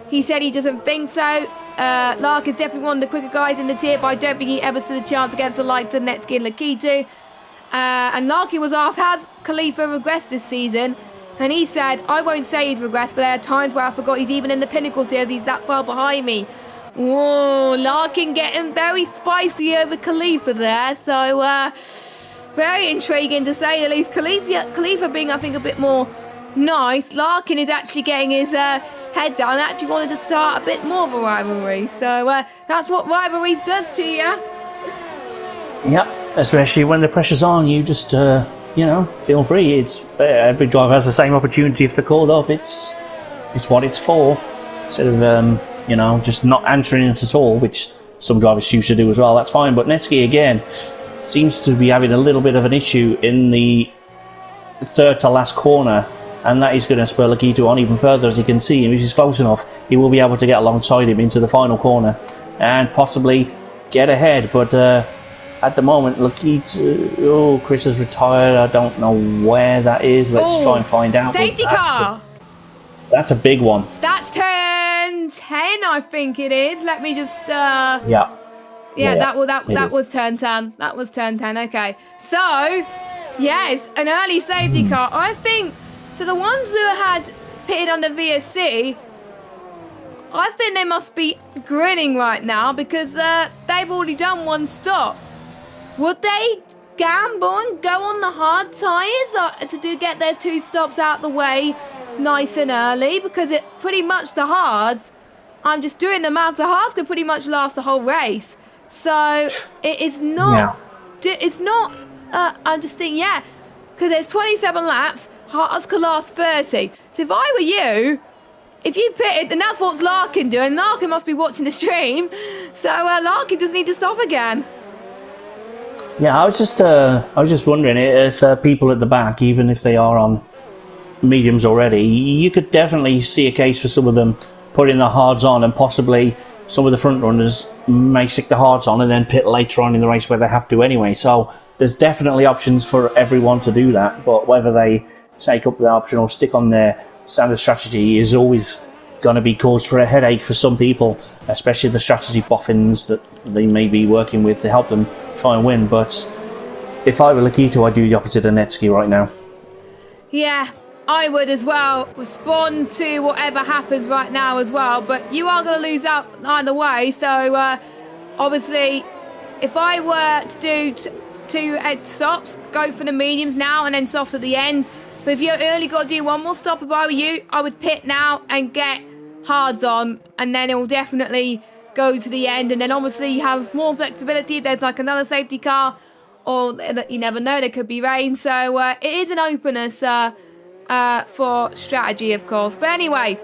He said he doesn't think so. Larkin's definitely one of the quicker guys in the tier, but I don't think he ever stood a chance against the likes of Netsky and Lakitu. And Larkin was asked, has Khalifa regressed this season? And he said, I won't say he's regressed, but there are times where I forgot he's even in the Pinnacle tiers. He's that far behind me. Whoa, Larkin getting very spicy over Khalifa there. So, very intriguing to say the least. Khalifa being, I think, a bit more nice. Larkin is actually getting his head down and actually wanted to start a bit more of a rivalry. So, that's what rivalries does to you. Yep, especially when the pressure's on, you just, feel free. It's every driver has the same opportunity if they're called up. It's what it's for. Instead of, just not answering it at all, which some drivers choose to do as well, that's fine. But Netsky, again, seems to be having a little bit of an issue in the third to last corner, and that is going to spur Lakitu on even further. As you can see, if he's close enough, he will be able to get alongside him into the final corner and possibly get ahead. But at the moment, Lakitu, Chris has retired. I don't know where that is. Let's try and find out. Safety car. That's a big one. That's turn 10, I think it is. Let me just. Yeah. Yeah, that was turn 10. That was turn 10. Okay. So, yes, an early safety car. I think, so the ones who had pitted on the VSC, I think they must be grinning right now because they've already done one stop. Would they gamble and go on the hard tyres to get those two stops out the way nice and early? Because it pretty much, the hards, I'm just doing the math, the hards could pretty much last the whole race. So it is not, it's not, I'm just thinking, because there's 27 laps, hards could last 30. So if I were you, if you pitted, then that's what's Larkin doing. Larkin must be watching the stream, so Larkin doesn't need to stop again. Yeah, I was just wondering if people at the back, even if they are on mediums already, you could definitely see a case for some of them putting the hards on, and possibly some of the front runners may stick the hards on and then pit later on in the race where they have to anyway. So there's definitely options for everyone to do that, but whether they take up the option or stick on their standard strategy is always going to be cause for a headache for some people, especially the strategy boffins that they may be working with to help them try and win. But if I were Lakitu, I'd do the opposite of Netsky right now. Yeah, I would as well. Respond to whatever happens right now as well. But you are going to lose out either way. So, obviously, if I were to do two stops, go for the mediums now and then softs at the end. But if you only got to do one more stop, if I were you, I would pit now and get hards on. And then it will definitely go to the end. And then obviously you have more flexibility if there's like another safety car. Or you never know, there could be rain. So it is an openness for strategy, of course. But anyway,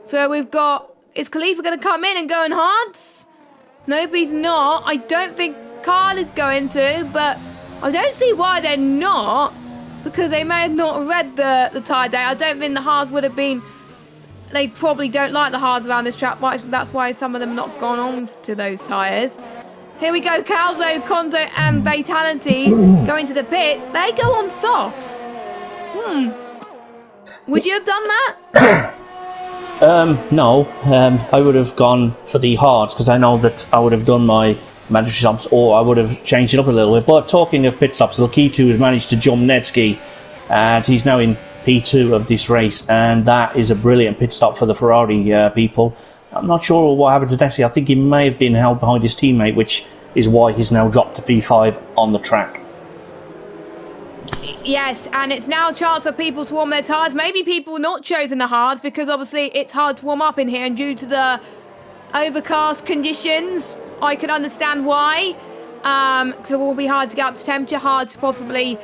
so we've got, is Khalifa going to come in and go in hards? Nope, he's not. I don't think Carl is going to, but I don't see why they're not, because they may have not read the tyre date. I don't think the hards would have been, they probably don't like the hards around this track much. That's why some of them have not gone on to those tyres. Here we go, Calzo, Kondo and Vitality going to the pits. They go on softs. Would you have done that? No, I would have gone for the hards, because I know that I would have done my mandatory stops, or I would have changed it up a little bit. But talking of pit stops, Lakitu has managed to jump Netsky, and he's now in P2 of this race, and that is a brilliant pit stop for the Ferrari people. I'm not sure what happened to Netsky. I think he may have been held behind his teammate, which is why he's now dropped to P5 on the track. Yes, and it's now a chance for people to warm their tyres. Maybe people not chosen the hards because obviously it's hard to warm up in here, and due to the overcast conditions, I can understand why. So it will be hard to get up to temperature. Hard to possibly,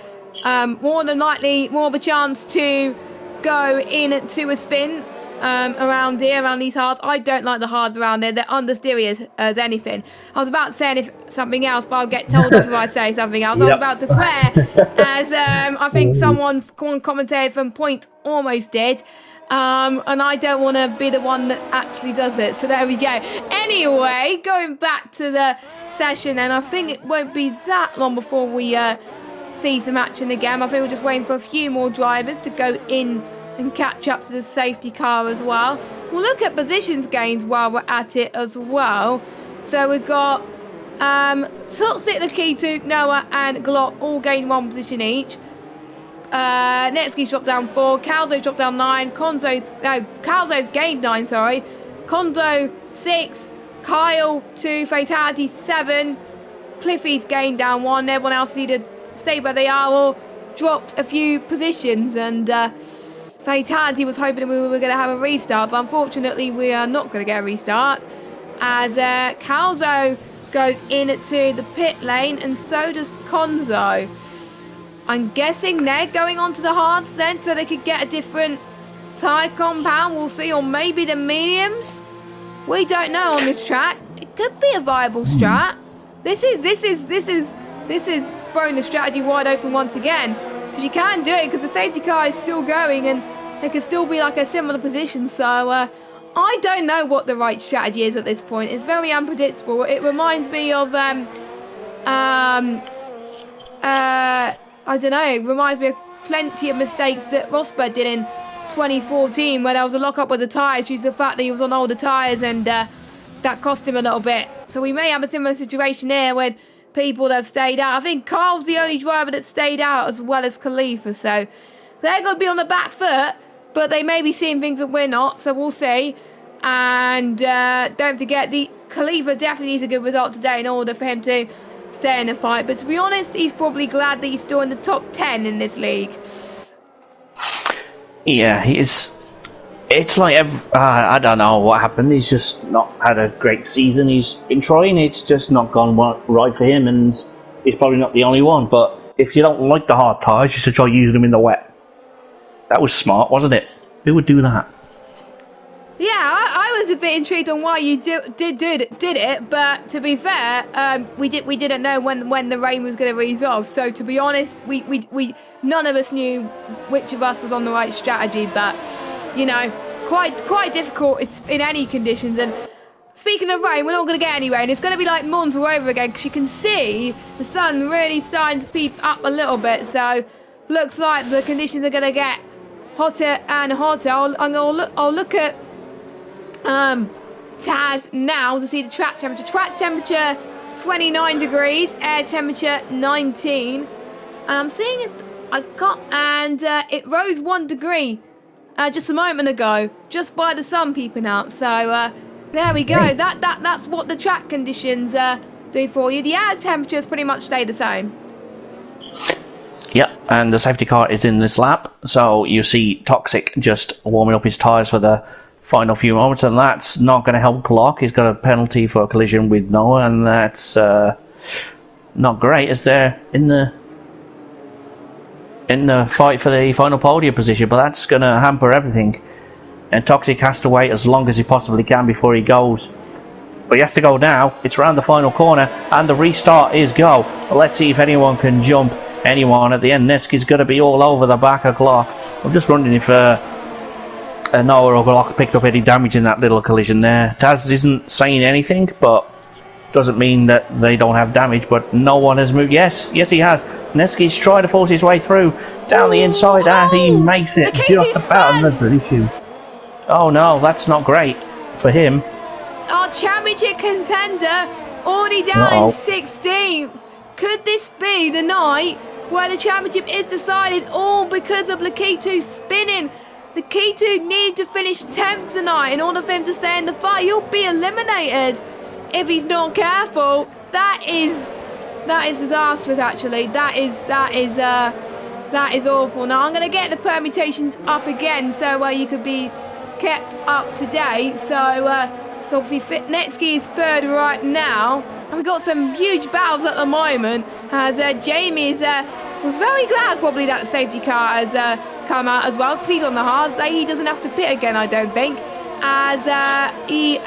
more than likely, more of a chance to go into a spin. around here, around these hards. I don't like the hards around here. They're understeery as anything. I was about to say something else, but I'll get told off if I say something else. Yep. I was about to swear, as I think someone commentated from Point almost did. And I don't want to be the one that actually does it. So there we go. Anyway, going back to the session, and I think it won't be that long before we see some action again. I think we're just waiting for a few more drivers to go in and catch up to the safety car as well. We'll look at positions gains while we're at it as well. So we've got Toxic, Lakitu, Noah and Glock all gain 1 position each. Netsky's dropped down 4, Calzo's dropped down 9, Calzo's gained 9, sorry. Kondo 6, Kyle 2, Fatality 7, Cliffy's gained down 1, everyone else either stayed where they are or dropped a few positions, and Fatality was hoping we were going to have a restart, but unfortunately we are not going to get a restart, as Calzo goes into the pit lane, and so does Konzo. I'm guessing they're going onto the hards then, so they could get a different tyre compound. We'll see, or maybe the mediums. We don't know on this track. It could be a viable strat. This is throwing the strategy wide open once again, because you can do it because the safety car is still going and it could still be like a similar position. So I don't know what the right strategy is at this point. It's very unpredictable. It reminds me of I don't know, it reminds me of plenty of mistakes that Rosberg did in 2014 where there was a lock-up with the tyres due to the fact that he was on older tyres, and that cost him a little bit. So we may have a similar situation here when people that have stayed out. I think Carl's the only driver that stayed out as well as Khalifa, so they're going to be on the back foot, but they may be seeing things that we're not, so we'll see. And don't forget, the Khalifa definitely needs a good result today in order for him to stay in the fight, but to be honest, he's probably glad that he's still in the top 10 in this league. Yeah, it's like I don't know what happened. He's just not had a great season. He's been trying, it's just not gone right for him, and he's probably not the only one. But if you don't like the hard tyres, you should try using them in the wet. That was smart, wasn't it? Who would do that? Yeah, I was a bit intrigued on why you did it, but to be fair, we didn't know when the rain was going to ease off. So to be honest, we none of us knew which of us was on the right strategy. But you know, quite difficult in any conditions. And speaking of rain, we're not going to get any rain. It's going to be like months all over again, because you can see the sun really starting to peep up a little bit. So looks like the conditions are going to get hotter and hotter. I'll look at Taz now to see the track temperature. Track temperature 29 degrees, air temperature 19, and I'm seeing if I got, and it rose 1 degree just a moment ago, just by the sun peeping out. So there we go. That's what the track conditions do for you. The air temperatures pretty much stay the same. Yep, and the safety car is in this lap, so you see Toxic just warming up his tyres for the final few moments, and that's not going to help Glock. He's got a penalty for a collision with Noah, and that's not great, as they're in the fight for the final podium position, but that's going to hamper everything, and Toxic has to wait as long as he possibly can before he goes. But he has to go now. It's around the final corner, and the restart is go. But let's see if anyone can jump anyone at the end. Netsky's going to be all over the back of Glock. I'm just wondering if Noah or Glock picked up any damage in that little collision there. Taz isn't saying anything, but doesn't mean that they don't have damage. But no one has moved. Yes, he has. Netsky's trying to force his way through down the inside, and he makes it just about another issue. Oh no, that's not great for him. Our championship contender already down in 16th. Could this be the night where the championship is decided, all because of Lakitu spinning? Lakitu needs to finish 10th tonight in order for him to stay in the fight. He'll be eliminated if he's not careful. That is disastrous, actually. That is awful. Now I'm going to get the permutations up again, so you could be kept up to date. So obviously Netsky is third right now, and we've got some huge battles at the moment, as Jamie was very glad probably that the safety car has come out as well, because he's on the hard. So he doesn't have to pit again, I don't think, as he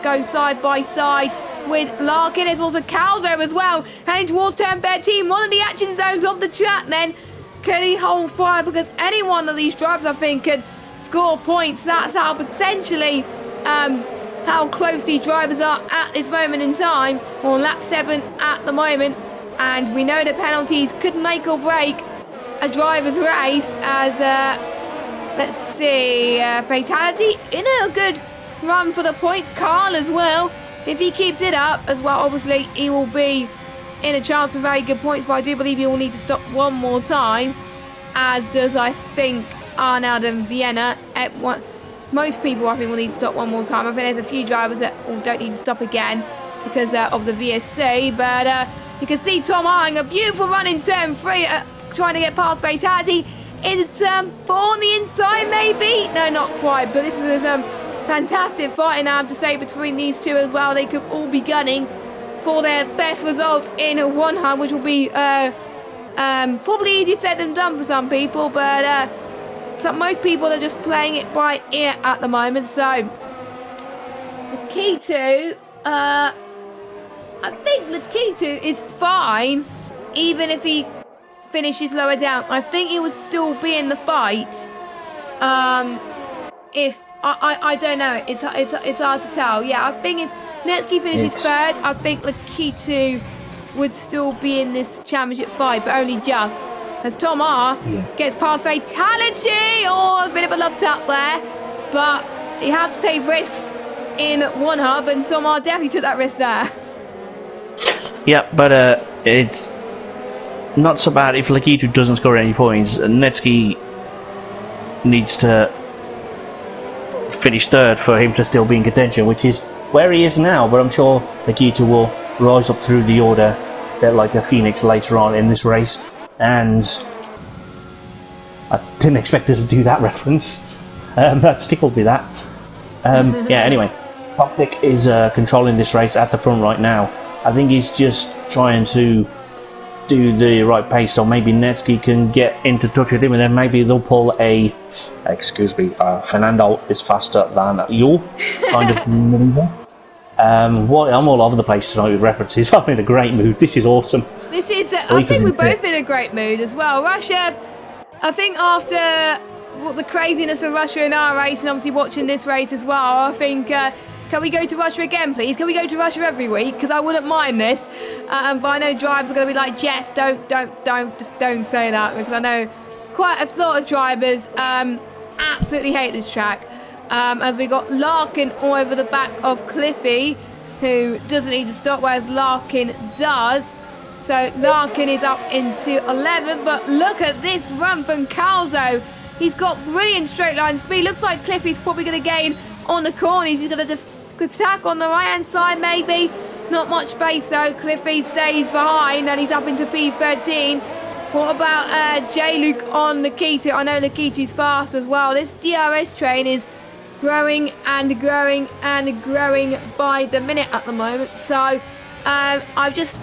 goes side by side with Larkin. There's also Calzo as well, heading towards turn 13, one of the action zones of the track. Then can he hold fire? Because any one of these drivers, I think, could score points. That's how potentially how close these drivers are at this moment in time, on lap 7 at the moment. And we know the penalties could make or break a driver's race, as let's see, fatality in a good run for the points. Carl as well, if he keeps it up as well, obviously he will be in a chance for very good points, but I do believe he will need to stop one more time, as does, I think, Arnold and Vienna. Most people, I think, will need to stop one more time. I think there's a few drivers that don't need to stop again because of the VSC, but you can see Tom having a beautiful run in turn 3, trying to get past fatality in turn 4 on the inside, maybe? No, not quite, but this is fantastic fighting, I have to say, between these two as well. They could all be gunning for their best results in a one-hunt, which will be probably easier said than done for some people, but most people are just playing it by ear at the moment. So Lakitu, I think Lakitu is fine, even if he finishes lower down. I think he would still be in the fight. If I don't know, it's hard to tell. Yeah, I think if Netsky finishes third, I think Lakitu would still be in this championship fight, but only just. As Tom R gets past fatality. Oh, a bit of a love tap there. But you have to take risks in one hub, and Tom R definitely took that risk there. Yeah, but it's not so bad if Lakitu doesn't score any points. Netsky needs to finish third for him to still be in contention, which is where he is now, but I'm sure Lakitu will rise up through the order a bit like a phoenix later on in this race. And I didn't expect her to do that reference. That tickled me, that. Yeah, anyway, Toxic is controlling this race at the front right now. I think he's just trying to do the right pace, so maybe Netsky can get into touch with him, and then maybe they'll pull a, excuse me, Fernando is faster than you kind of maneuver. I'm all over the place tonight with references. I'm in a great mood. This is awesome. This is, I think we're both in a great mood as well. Russia, I think after the craziness of Russia in our race, and obviously watching this race as well, I think, can we go to Russia again, please? Can we go to Russia every week? Because I wouldn't mind this. But I know drivers are going to be like, Jess, just don't say that, because I know quite a lot of drivers absolutely hate this track. As we got Larkin all over the back of Cliffy, who doesn't need to stop, whereas Larkin does. So Larkin is up into 11, but look at this run from Calzo. He's got brilliant straight line speed. Looks like Cliffy's probably going to gain on the corners. He's going to attack on the right-hand side, maybe. Not much space, though. Cliffy stays behind, and he's up into P13. What about J-Luke on Lakitu? I know Lakitu's fast as well. This DRS train is growing and growing and growing by the minute at the moment. So I'm just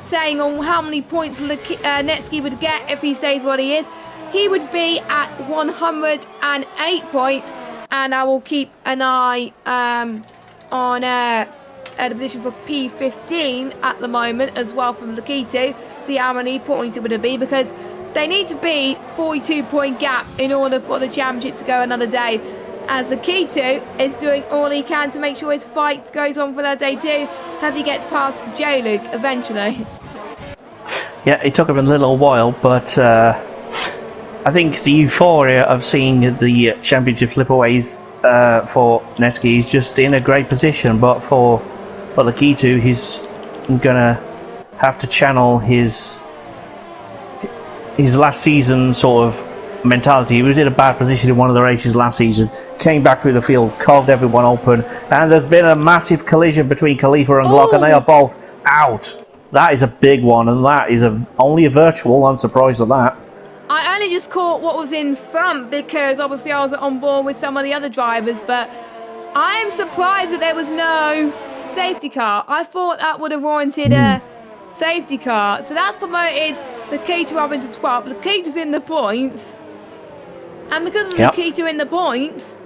saying on how many points Netsky would get if he stays what he is. He would be at 108 points, and I will keep an eye on the position for P15 at the moment as well from Lakitu. See how many points it would be, because they need to be 42-point gap in order for the championship to go another day, as Lakitu is doing all he can to make sure his fight goes on for that day too, as he gets past J-Luke eventually. Yeah, it took him a little while, but I think the euphoria of seeing the championship slip-aways for Netsky is just in a great position, but for Lakitu, he's gonna have to channel his last season sort of mentality. He was in a bad position in one of the races last season, came back through the field, carved everyone open, and there's been a massive collision between Khalifa and Glock, and they are both out. That is a big one, and that is only a virtual. I'm surprised at that. I only just caught what was in front, because obviously I was on board with some of the other drivers, but I am surprised that there was no safety car. I thought that would have warranted a safety car. So that's promoted Lakitu up into 12. Lakitu's in the points. And because of Lakitu in the points,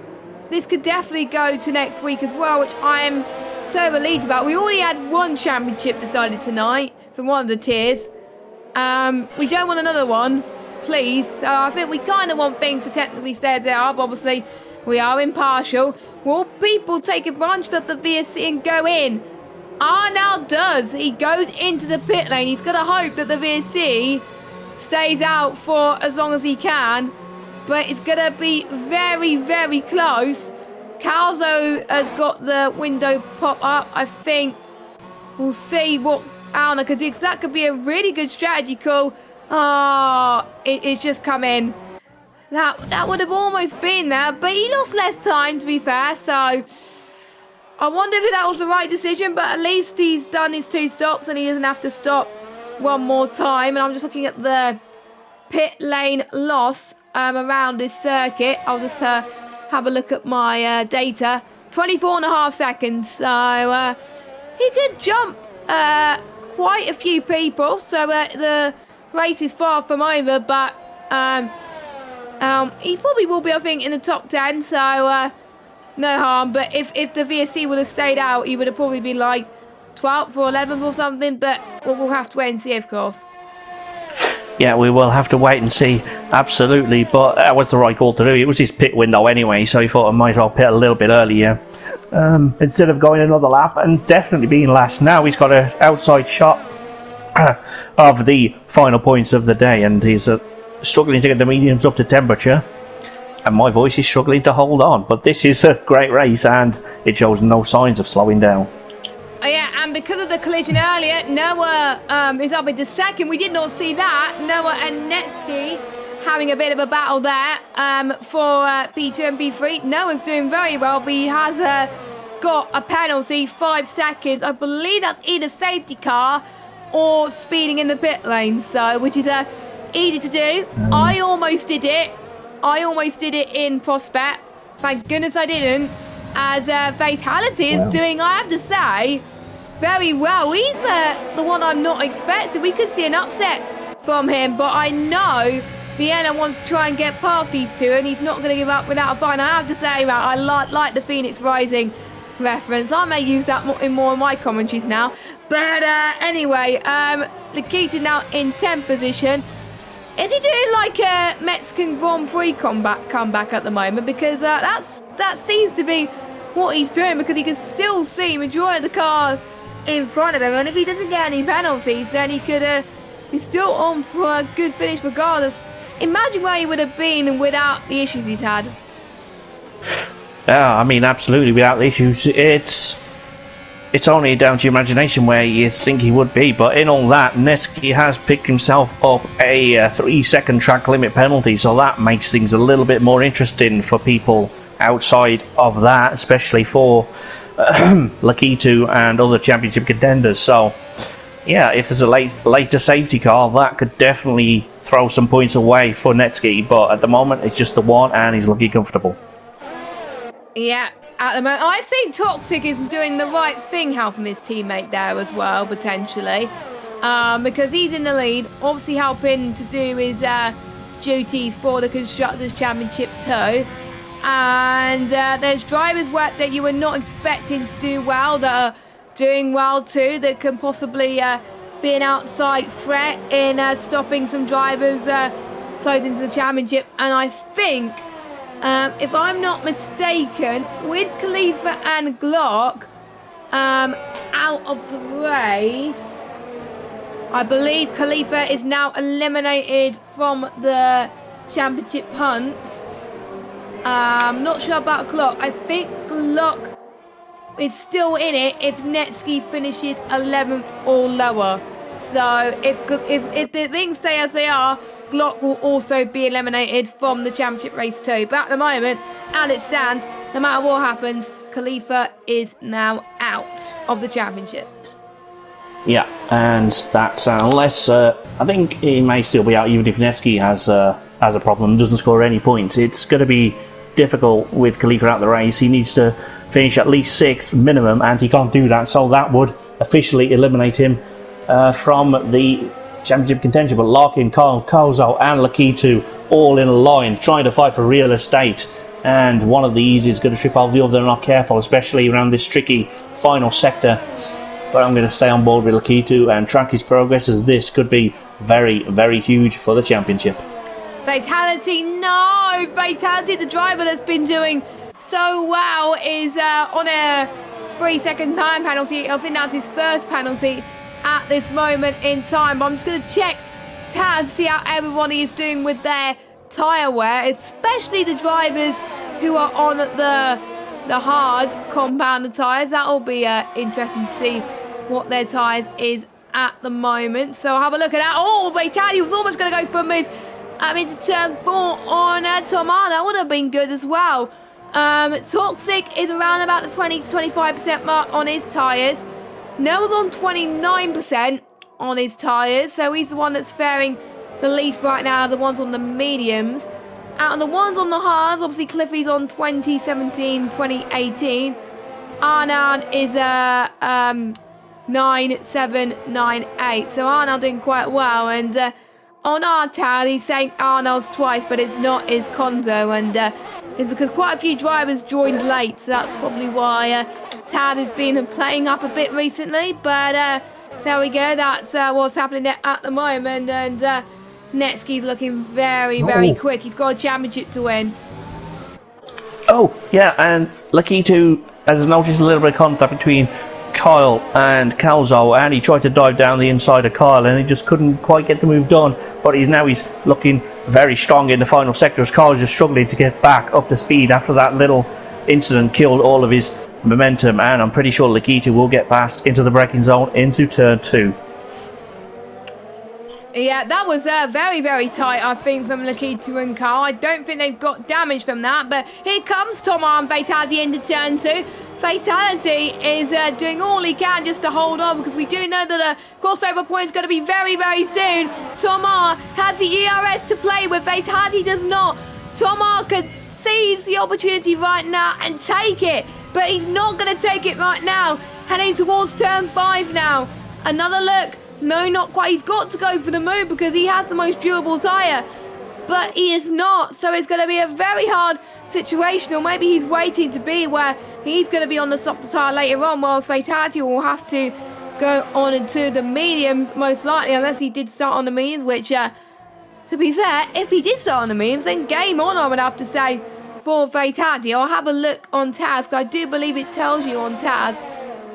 this could definitely go to next week as well, which I am so relieved about. We already had one championship decided tonight from one of the tiers. We don't want another one, please. So I think we kind of want things to technically stay as they are, but obviously we are impartial. Will people take advantage of the VSC and go in? Arnold does. He goes into the pit lane. He's going to hope that the VSC stays out for as long as he can. But it's going to be very, very close. Calzo has got the window pop up. I think we'll see what Alna could do. Because that could be a really good strategy call. Oh, it's just come in. That would have almost been there. But he lost less time, to be fair. So I wonder if that was the right decision. But at least he's done his 2 stops. And he doesn't have to stop one more time. And I'm just looking at the pit lane loss around this circuit. I'll just have a look at my data. 24.5 seconds. So he could jump quite a few people. So the race is far from over. But he probably will be, I think, in the top 10. So no harm. But if the VSC would have stayed out, he would have probably been like 12th or 11th or something. But we'll have to wait and see, of course. Yeah, we will have to wait and see, absolutely, but that was the right call to do. It was his pit window anyway, so he thought I might as well pit a little bit earlier. Instead of going another lap, and definitely being last. Now he's got an outside shot of the final points of the day, and he's struggling to get the mediums up to temperature, and my voice is struggling to hold on, but this is a great race, and it shows no signs of slowing down. Oh yeah, and because of the collision earlier, Noah is up into second. We did not see that. Noah and Netsky having a bit of a battle there for P2 and P3. Noah's doing very well, but he has got a penalty, 5 seconds. I believe that's either safety car or speeding in the pit lane, so which is easy to do. I almost did it. I almost did it in Prospect. Thank goodness I didn't. As Fatality is doing, I have to say, very well. He's the one I'm not expecting. We could see an upset from him, but I know Vienna wants to try and get past these two, and he's not going to give up without a fight. I have to say, man, I like the Phoenix Rising reference. I may use that more in my commentaries now. But anyway, Lakitu now in 10th position. Is he doing like a Mexican Grand Prix comeback at the moment? Because that seems to be what he's doing, because he can still see majority of the cars in front of him, and if he doesn't get any penalties, then he could be still on for a good finish regardless. Imagine where he would have been without the issues he's had. Yeah, I mean, absolutely, without the issues, it's only down to your imagination where you think he would be, but in all that, Netsky has picked himself up a 3-second track limit penalty, so that makes things a little bit more interesting for people outside of that, especially for Lakitu and other championship contenders. So yeah, if there's a later safety car, that could definitely throw some points away for Netsky, but at the moment it's just the one and he's looking comfortable. Yeah, at the moment I think Toxic is doing the right thing, helping his teammate there as well, potentially, because he's in the lead, obviously helping to do his duties for the Constructors Championship too. And there's drivers that you were not expecting to do well that are doing well too, that can possibly be an outside threat in stopping some drivers closing to the championship. And I think, if I'm not mistaken, with Khalifa and Glock out of the race, I believe Khalifa is now eliminated from the championship hunt. I'm not sure about Glock. I think Glock is still in it if Netsky finishes 11th or lower. So if the things stay as they are, Glock will also be eliminated from the championship race too. But at the moment, as it stands, no matter what happens, Khalifa is now out of the championship. Yeah, and that's unless I think he may still be out even if Netsky has a problem and doesn't score any points. It's going to be difficult with Khalifa out the race. He needs to finish at least 6th minimum, and he can't do that, so that would officially eliminate him from the championship contention, but Larkin, Kozo and Lakitu all in a line, trying to fight for real estate. And one of these is going to trip over the other. They're not careful, especially around this tricky final sector. But I'm going to stay on board with Lakitu and track his progress, as this could be very, very huge for the championship. Fatality, no! Fatality, the driver that's been doing so well, is on a 3-second time penalty. I think that's his first penalty at this moment in time. But I'm just going to check to see how everybody is doing with their tyre wear, especially the drivers who are on the hard compounded tyres. That will be interesting to see what their tyres is at the moment. So I'll have a look at that. Oh, Fatality was almost going to go for a move into turn 4 on Tomar. That would have been good as well. Toxic is around about the 20 to 25% mark on his tyres. Nell's on 29% on his tyres, so he's the one that's faring the least right now, the ones on the mediums. Out of the ones on the hards, obviously Cliffy's on 2017, 2018. Arnaud is 9798. So Arnaud doing quite well. And on our tally, he's saying Arnaud's twice, but it's not his Conzo. And it's because quite a few drivers joined late. So that's probably why Tad has been playing up a bit recently. But there we go. That's what's happening at the moment. And Netsky's looking very, very quick. He's got a championship to win. Oh, yeah, and Lakitu has noticed a little bit of contact between Kyle and Calzo, and he tried to dive down the inside of Kyle, and he just couldn't quite get the move done. But he's looking very strong in the final sector, as Kyle's just struggling to get back up to speed after that little incident killed all of his momentum. And I'm pretty sure Lakitu will get past into the braking zone into turn 2. Yeah, that was very, very tight, I think, from Lakitu and Carl. I don't think they've got damage from that, but here comes Tomar and Fatality into turn 2. Fatality is doing all he can just to hold on, because we do know that a crossover point is going to be very, very soon. Tomar has the ERS to play with. Fatality does not. Tomar could seize the opportunity right now and take it, but he's not going to take it right now. Heading towards turn 5 now. Another look. No, not quite. He's got to go for the move because he has the most durable tyre. But he is not. So it's going to be a very hard situation. Or maybe he's waiting to be where he's going to be on the softer tyre later on, whilst Fatality will have to go on into the mediums, most likely, unless he did start on the mediums, which, to be fair, if he did start on the mediums, then game on, I would have to say, for Fatality. I'll have a look on Taz, because I do believe it tells you on Taz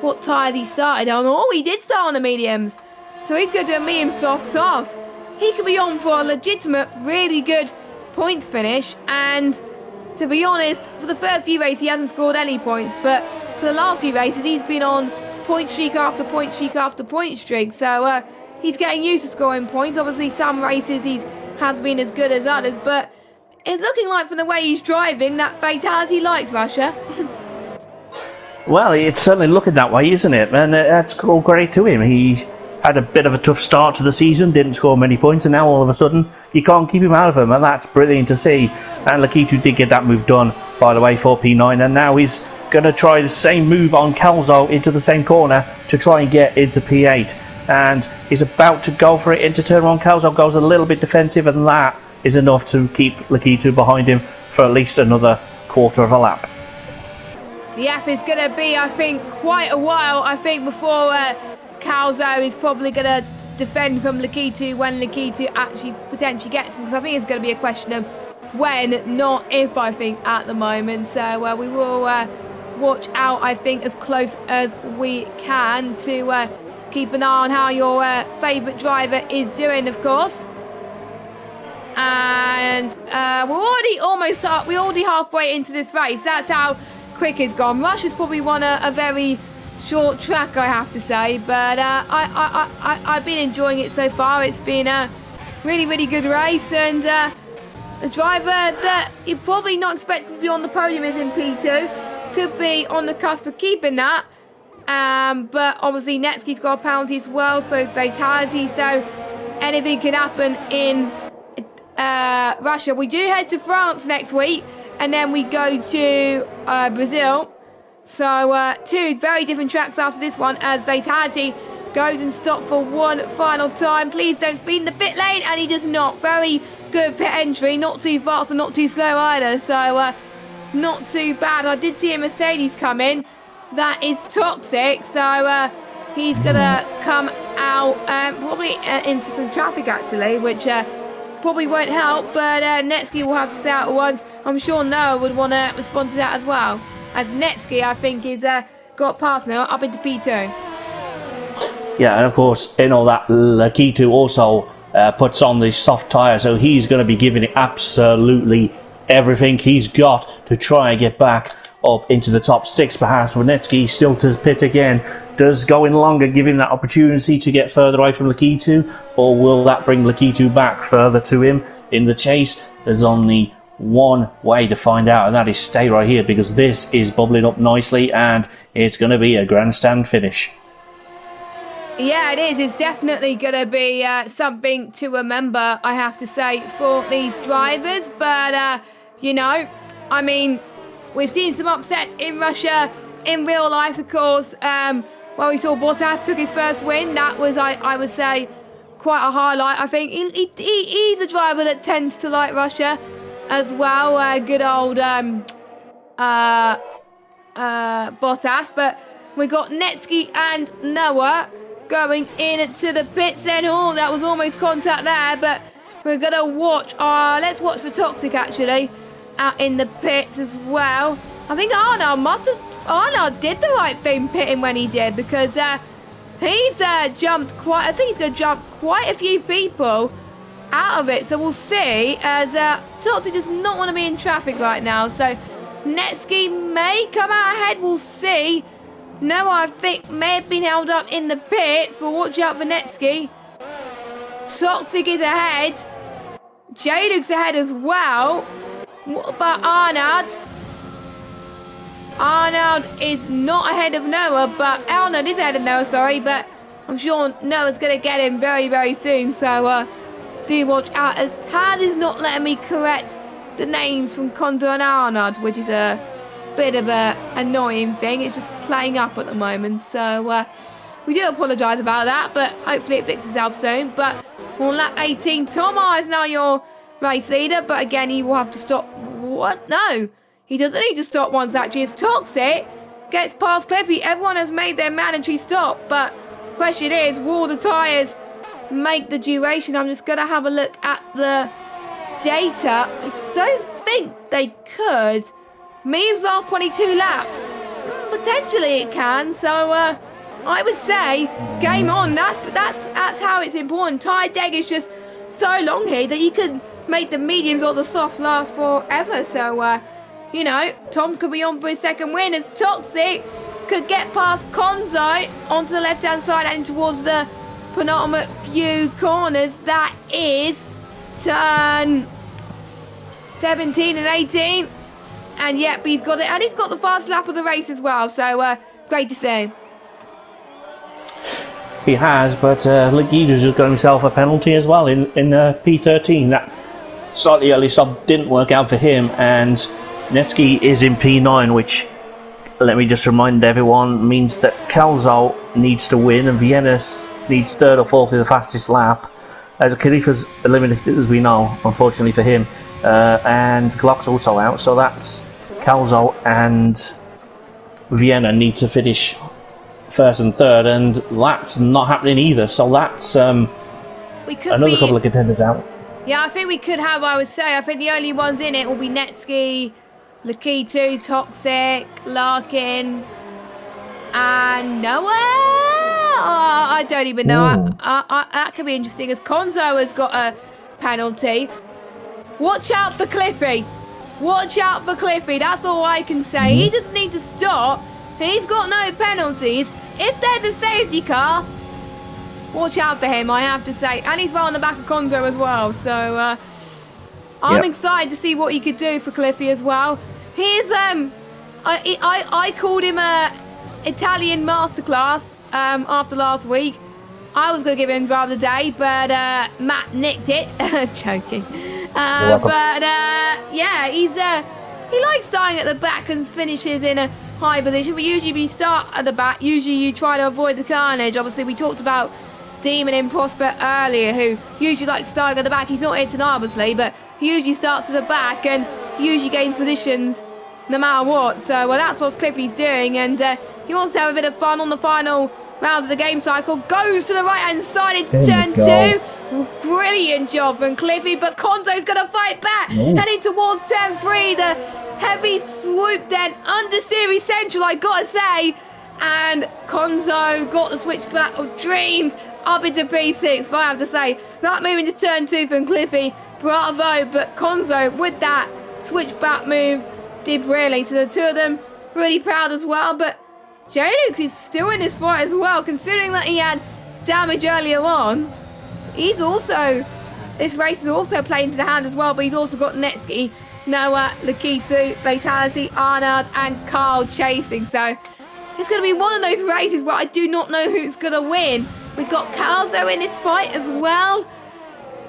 what tyres he started on. Oh, he did start on the mediums. So he's going to do a medium soft. He could be on for a legitimate, really good points finish. And to be honest, for the first few races, he hasn't scored any points. But for the last few races, he's been on point streak after point streak after point streak. So he's getting used to scoring points. Obviously, some races he has been as good as others. But it's looking like, from the way he's driving, that Fatality likes Russia. Well, it's certainly looking that way, isn't it? And that's all great to him. He had a bit of a tough start to the season, didn't score many points, and now all of a sudden you can't keep him out of them, and that's brilliant to see. And Lakitu did get that move done, by the way, for P9, and now he's going to try the same move on Calzo into the same corner to try and get into P8, and he's about to go for it into turn 1. Calzo goes a little bit defensive, and that is enough to keep Lakitu behind him for at least another quarter of a lap. Yep, it's going to be, I think, quite a while, before Calzo is probably going to defend from Lakitu when Lakitu actually potentially gets him, because I think it's going to be a question of when, not if, I think, at the moment. So we will watch out, I think, as close as we can to keep an eye on how your favourite driver is doing, of course. And we're already halfway into this race. That's how quick it's gone. Russia's probably won a very short track, I have to say, but I've been enjoying it so far. It's been a really, really good race, and a driver that you're probably not expecting to be on the podium is in P2. Could be on the cusp of keeping that, but obviously Netsky's got a penalty as well, so it's Fatality, so anything can happen in Russia. We do head to France next week, and then we go to Brazil. So, 2 very different tracks after this one, as Fatality goes and stops for one final time. Please don't speed in the pit lane, and he does not. Very good pit entry, not too fast and not too slow either, so not too bad. I did see a Mercedes come in. That is Toxic, so he's gonna come out probably into some traffic actually, which probably won't help, but Netsky will have to stay out at once. I'm sure Noah would want to respond to that as well, as Netsky I think is got past now up into P2. Yeah, and of course in all that, Lakitu also puts on the soft tyre, so he's going to be giving it absolutely everything he's got to try and get back up into the top 6. Perhaps Netsky still to pit again. Does going longer give him that opportunity to get further away from Lakitu, or will that bring Lakitu back further to him in the chase? There's only one way to find out, and that is stay right here, because this is bubbling up nicely and it's going to be a grandstand finish. Yeah, it is. It's definitely going to be something to remember, I have to say, for these drivers. But, you know, I mean, we've seen some upsets in Russia, in real life, of course. Well, we saw Bottas took his first win. That was, I would say, quite a highlight. I think he's a driver that tends to like Russia as well. Good old Bottas. But we got Netsky and Noah going into the pits then. Oh, that was almost contact there, but we're gonna watch. Let's watch for Toxic actually out in the pits as well. I think Arnold did the right thing pitting when he did, because he's jumped quite. I think he's gonna jump quite a few people out of it. So we'll see, as Toxic does not want to be in traffic right now. So Netsky may come out ahead. We'll see. Noah, I think, may have been held up in the pits, but watch out for Netsky. Toxic is ahead. J-Luke's ahead as well. What about Arnold? Arnold is not ahead of Noah, but Arnold is ahead of Noah, sorry, but I'm sure Noah's going to get him very, very soon, so do watch out, as Tad is not letting me correct the names from Condor and Arnold, which is a bit of a annoying thing. It's just playing up at the moment, so we do apologise about that, but hopefully it fixes itself soon. But on lap 18, Tom is now your race leader, but again he will have to stop. What? No, he doesn't need to stop once actually. It's Toxic gets past Cliffy. Everyone has made their mandatory stop, but question is, will the tyres make the duration? I'm just going to have a look at the data. I don't think they could. Meves last 22 laps. Potentially it can, so I would say game on. That's how it's important. Tyre deg is just so long here that you can make the mediums or the soft last forever. So you know, Tom could be on for his second win, as Toxic could get past Konzo onto the left hand side and towards the penultimate few corners. That is turn 17 and 18. And yep, he's got it, and he's got the fast lap of the race as well, so great to see. He has, but Lakitu's just got himself a penalty as well in P13. That slightly early stop didn't work out for him, and Netsky is in P9, which, let me just remind everyone, means that Calzo needs to win, and Vienna needs third or fourth in the fastest lap, as Khalifa's eliminated, as we know, unfortunately for him. And Glock's also out, so that's Calzo and Vienna need to finish first and third, and that's not happening either, so that's another couple of contenders out. Yeah, I think we could have, I would say, I think the only ones in it will be Netsky, Lakitu, Toxic, Larkin, and Noah. I don't even know. That could be interesting, as Konzo has got a penalty. Watch out for Cliffy. Watch out for Cliffy. That's all I can say. He just needs to stop. He's got no penalties. If there's a safety car, watch out for him, I have to say. And he's right on the back of Konzo as well. So I'm excited to see what he could do for Cliffy as well. He's I called him a Italian masterclass after last week. I was going to give him driver of the day, but Matt nicked it. Joking. Yeah, he likes starting at the back and finishes in a high position, but usually if you start at the back, usually you try to avoid the carnage. Obviously, we talked about Demon in Prospect earlier, who usually likes starting at the back. He's not here tonight, obviously, but he usually starts at the back and usually gains positions no matter what. So, well, that's what Cliffy's doing, and he wants to have a bit of fun on the final round of the game cycle. Goes to the right-hand side into turn 2. Brilliant job from Cliffy, but Konzo's going to fight back. Heading towards turn 3. The heavy swoop then under Series Central, I got to say. And Konzo got the switchback of dreams up into P6. But I have to say, that move into turn 2 from Cliffy, bravo. But Konzo, with that switchback move, did really. So the two of them really proud as well. But J-Luke is still in this fight as well, considering that he had damage earlier on. He's also, this race is also playing to the hand as well, but he's also got Netsky, Noah, Lakitu, Fatality, Arnold, and Carl chasing. So it's going to be one of those races where I do not know who's going to win. We've got Calzo in this fight as well.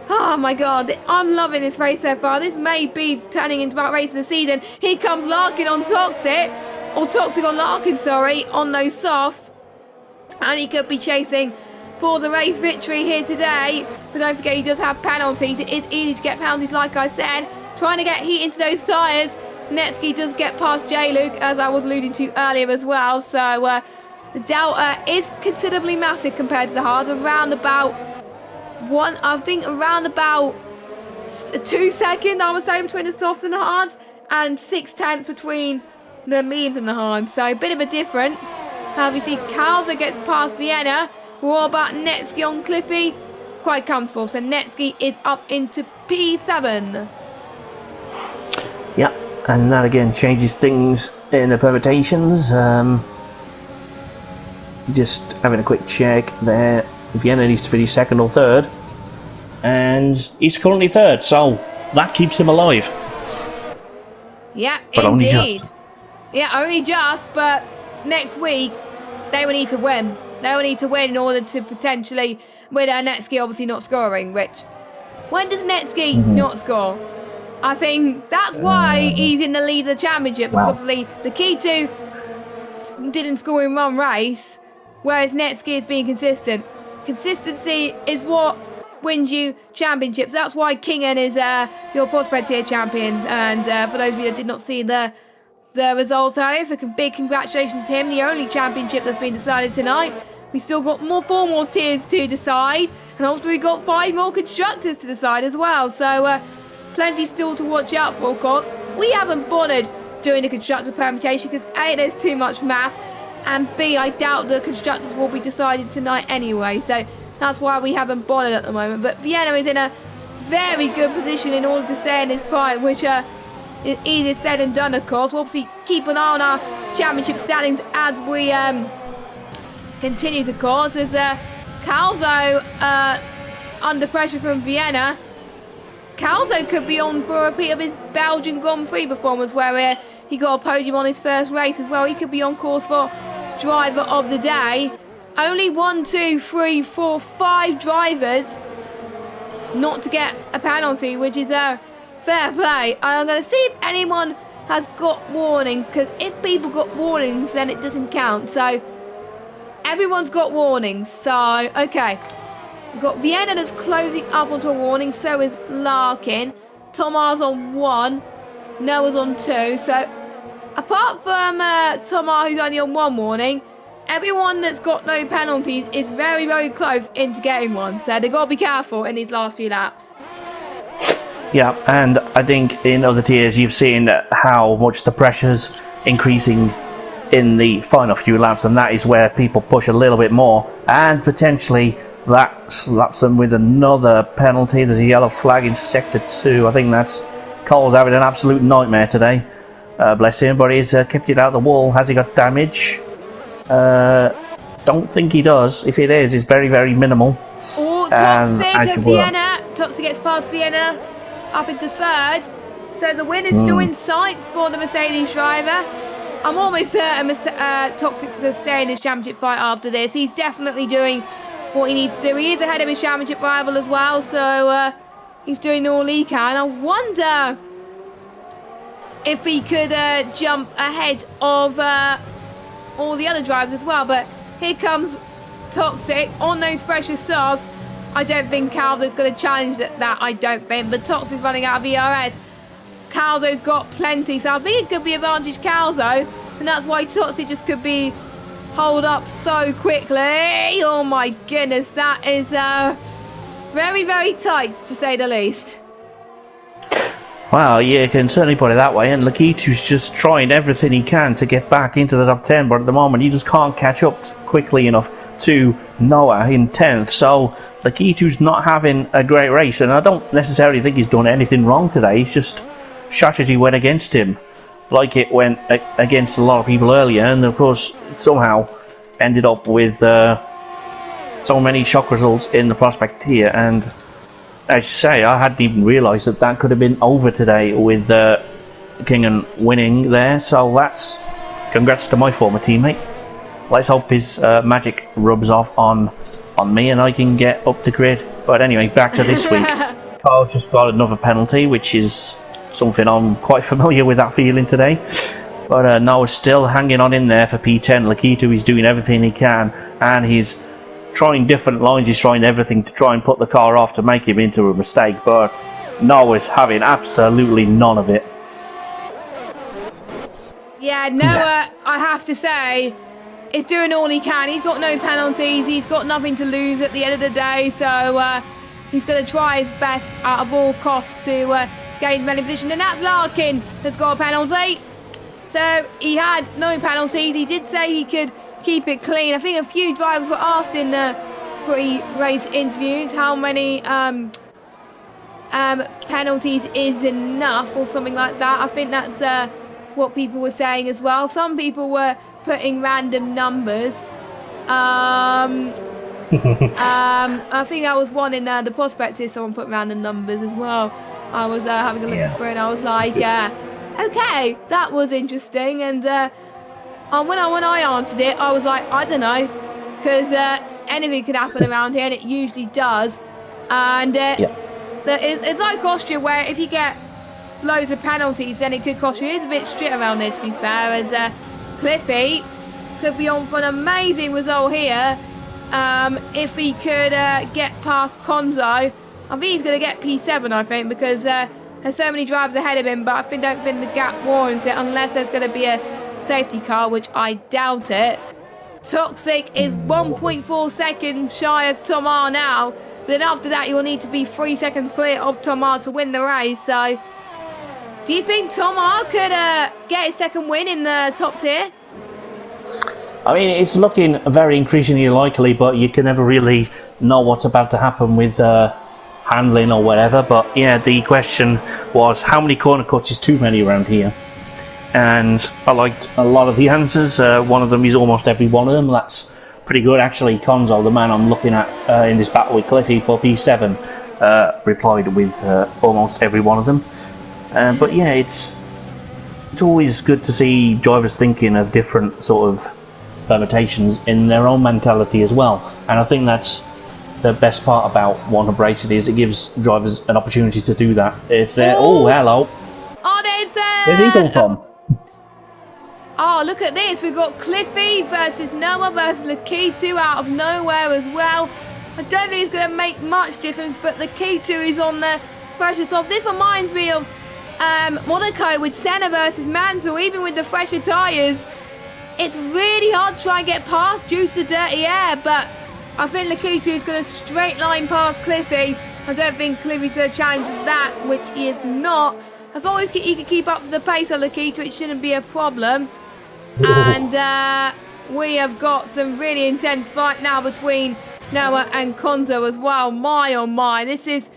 Oh my god, I'm loving this race so far. This may be turning into about race of the season. Here comes Larkin on Toxic. Or Toxic on Larkin, sorry, on those softs. And he could be chasing for the race victory here today. But don't forget, he does have penalties. It is easy to get penalties, like I said. Trying to get heat into those tyres. Netsky does get past J-Luke, as I was alluding to earlier as well. So the delta is considerably massive compared to the hards. Around about around 2 seconds, I would say, between the softs and the hards. And 6/10 between the mediums and the hards. So a bit of a difference. Obviously, Calzo gets past Vienna. What about Netsky on Cliffy? Quite comfortable. So Netsky is up into P7. Yeah, and that again changes things in the permutations. Just having a quick check there. Vienna needs to finish second or third. And he's currently third, so that keeps him alive. Yeah, but indeed. Yeah, only just, but next week they will need to win. They will need to win in order to potentially, with Netsky obviously not scoring, which, when does Netsky not score? I think that's why he's in the lead of the championship, because obviously the Lakitu didn't score in one race, whereas Netsky is being consistent. Consistency is what wins you championships. That's why Kingen is your prospect tier champion. And for those of you that did not see the results earlier, so big congratulations to him. The only championship that's been decided tonight. We still got four more tiers to decide, and also we got 5 more constructors to decide as well. So plenty still to watch out for, of course. We haven't bothered doing the constructor permutation because A, there's too much math, and B, I doubt the constructors will be decided tonight anyway. So that's why we haven't bothered at the moment. But Vienna is in a very good position in order to stay in this fight, which is easier said than done, of course. We'll obviously keep an eye on our championship standings as we continue to course. There's Calzo under pressure from Vienna. Calzo could be on for a repeat of his Belgian Grand Prix performance where he got a podium on his first race as well. He could be on course for driver of the day. Only 1, 2, 3, 4, 5 drivers not to get a penalty, which is fair play. I'm going to see if anyone has got warnings, because if people got warnings, then it doesn't count. So everyone's got warnings. So, okay. We've got Vienna that's closing up onto a warning. So is Larkin. Tomar's on 1. Noah's on 2. So apart from Tomar, who's only on 1 warning, everyone that's got no penalties is very, very close into getting one. So they've got to be careful in these last few laps. Yeah, and I think in other tiers you've seen how much the pressure's increasing in the final few laps, and that is where people push a little bit more, and potentially that slaps them with another penalty. There's a yellow flag in Sector 2. I think that's Cole's having an absolute nightmare today. Bless him, but he's kept it out of the wall. Has he got damage? Don't think he does. If it is, it's very, very minimal. Oh, Toxic at Vienna. Toxic gets past Vienna up into 3rd. So the win is still in sight for the Mercedes driver. I'm almost certain Toxic's going to stay in his championship fight after this. He's definitely doing what he needs to do. He is ahead of his championship rival as well, so he's doing all he can. I wonder if he could jump ahead of all the other drivers as well. But here comes Toxic on those fresher softs. I don't think Calzo's going to challenge that, I don't think. But Toxic's running out of ERS. Calzo's got plenty, so I think it could be advantage Calzo. And that's why Toxic just could be hold up so quickly. Oh my goodness, that is very, very tight, to say the least. Well, yeah, you can certainly put it that way, and Lakitu's just trying everything he can to get back into the top 10, but at the moment he just can't catch up quickly enough to Noah in 10th, so Lakitu's not having a great race, and I don't necessarily think he's done anything wrong today. It's just strategy went against him, like it went against a lot of people earlier, and of course it somehow ended up with so many shock results in the prospect here. And as you say, I hadn't even realised that could have been over today with Kingan winning there, so that's congrats to my former teammate. Let's hope his magic rubs off on me and I can get up the grid. But anyway, back to this week. Carl just got another penalty, which is something I'm quite familiar with that feeling today. But Noah's still hanging on in there for P10. Lakitu is doing everything he can, and he's trying different lines, he's trying everything to try and put the car off to make him into a mistake, but Noah's having absolutely none of it. Yeah, Noah, I have to say, is doing all he can. He's got no penalties, he's got nothing to lose at the end of the day, so he's going to try his best out of all costs to gain many position. And that's Larkin that's got a penalty. So he had no penalties. He did say he could keep it clean. I think a few drivers were asked in the pre-race interviews how many penalties is enough or something like that. I think that's what people were saying as well. Some people were putting random numbers. I think that was one in the prospectus. Someone put random numbers as well. I was having a look through and I was like, okay, that was interesting. And when I answered it, I was like, I don't know, because anything can happen around here, and it usually does. And it's like Austria, where if you get loads of penalties, then it could cost you. It's a bit strict around there, to be fair, as Cliffy could be on for an amazing result here. If he could get past Konzo, I think he's going to get P7, I think, because there's so many drivers ahead of him, but I don't think the gap warrants it unless there's going to be a safety car, which I doubt it. Toxic is 1.4 seconds shy of Tomar now, but then after that you will need to be 3 seconds clear of Tomar to win the race. So do you think Tomar could get his second win in the top tier? I mean, it's looking very increasingly likely, but you can never really know what's about to happen with handling or whatever. But yeah, the question was, how many corner cuts is too many around here? And I liked a lot of the answers. One of them is almost every one of them. That's pretty good, actually. Konzo, the man I'm looking at in this battle with Cliffy for P7, replied with almost every one of them. But yeah, it's always good to see drivers thinking of different sort of permutations in their own mentality as well. And I think that's the best part about One Hub Racing, is it gives drivers an opportunity to do that. If they're hello. Oh, there's where's he come from? Oh, look at this. We've got Cliffy versus Noah versus Lakitu out of nowhere as well. I don't think it's going to make much difference, but Lakitu is on the pressure soft. This reminds me of Monaco with Senna versus Mansell. Even with the fresher tyres, it's really hard to try and get past due to the dirty air, but I think Lakitu is going to straight line past Cliffy. I don't think Cliffy's going to challenge that, which he is not. As long as he can keep up to the pace of Lakitu, it shouldn't be a problem. And we have got some really intense fight now between Noah and Konzo as well. My oh my, this has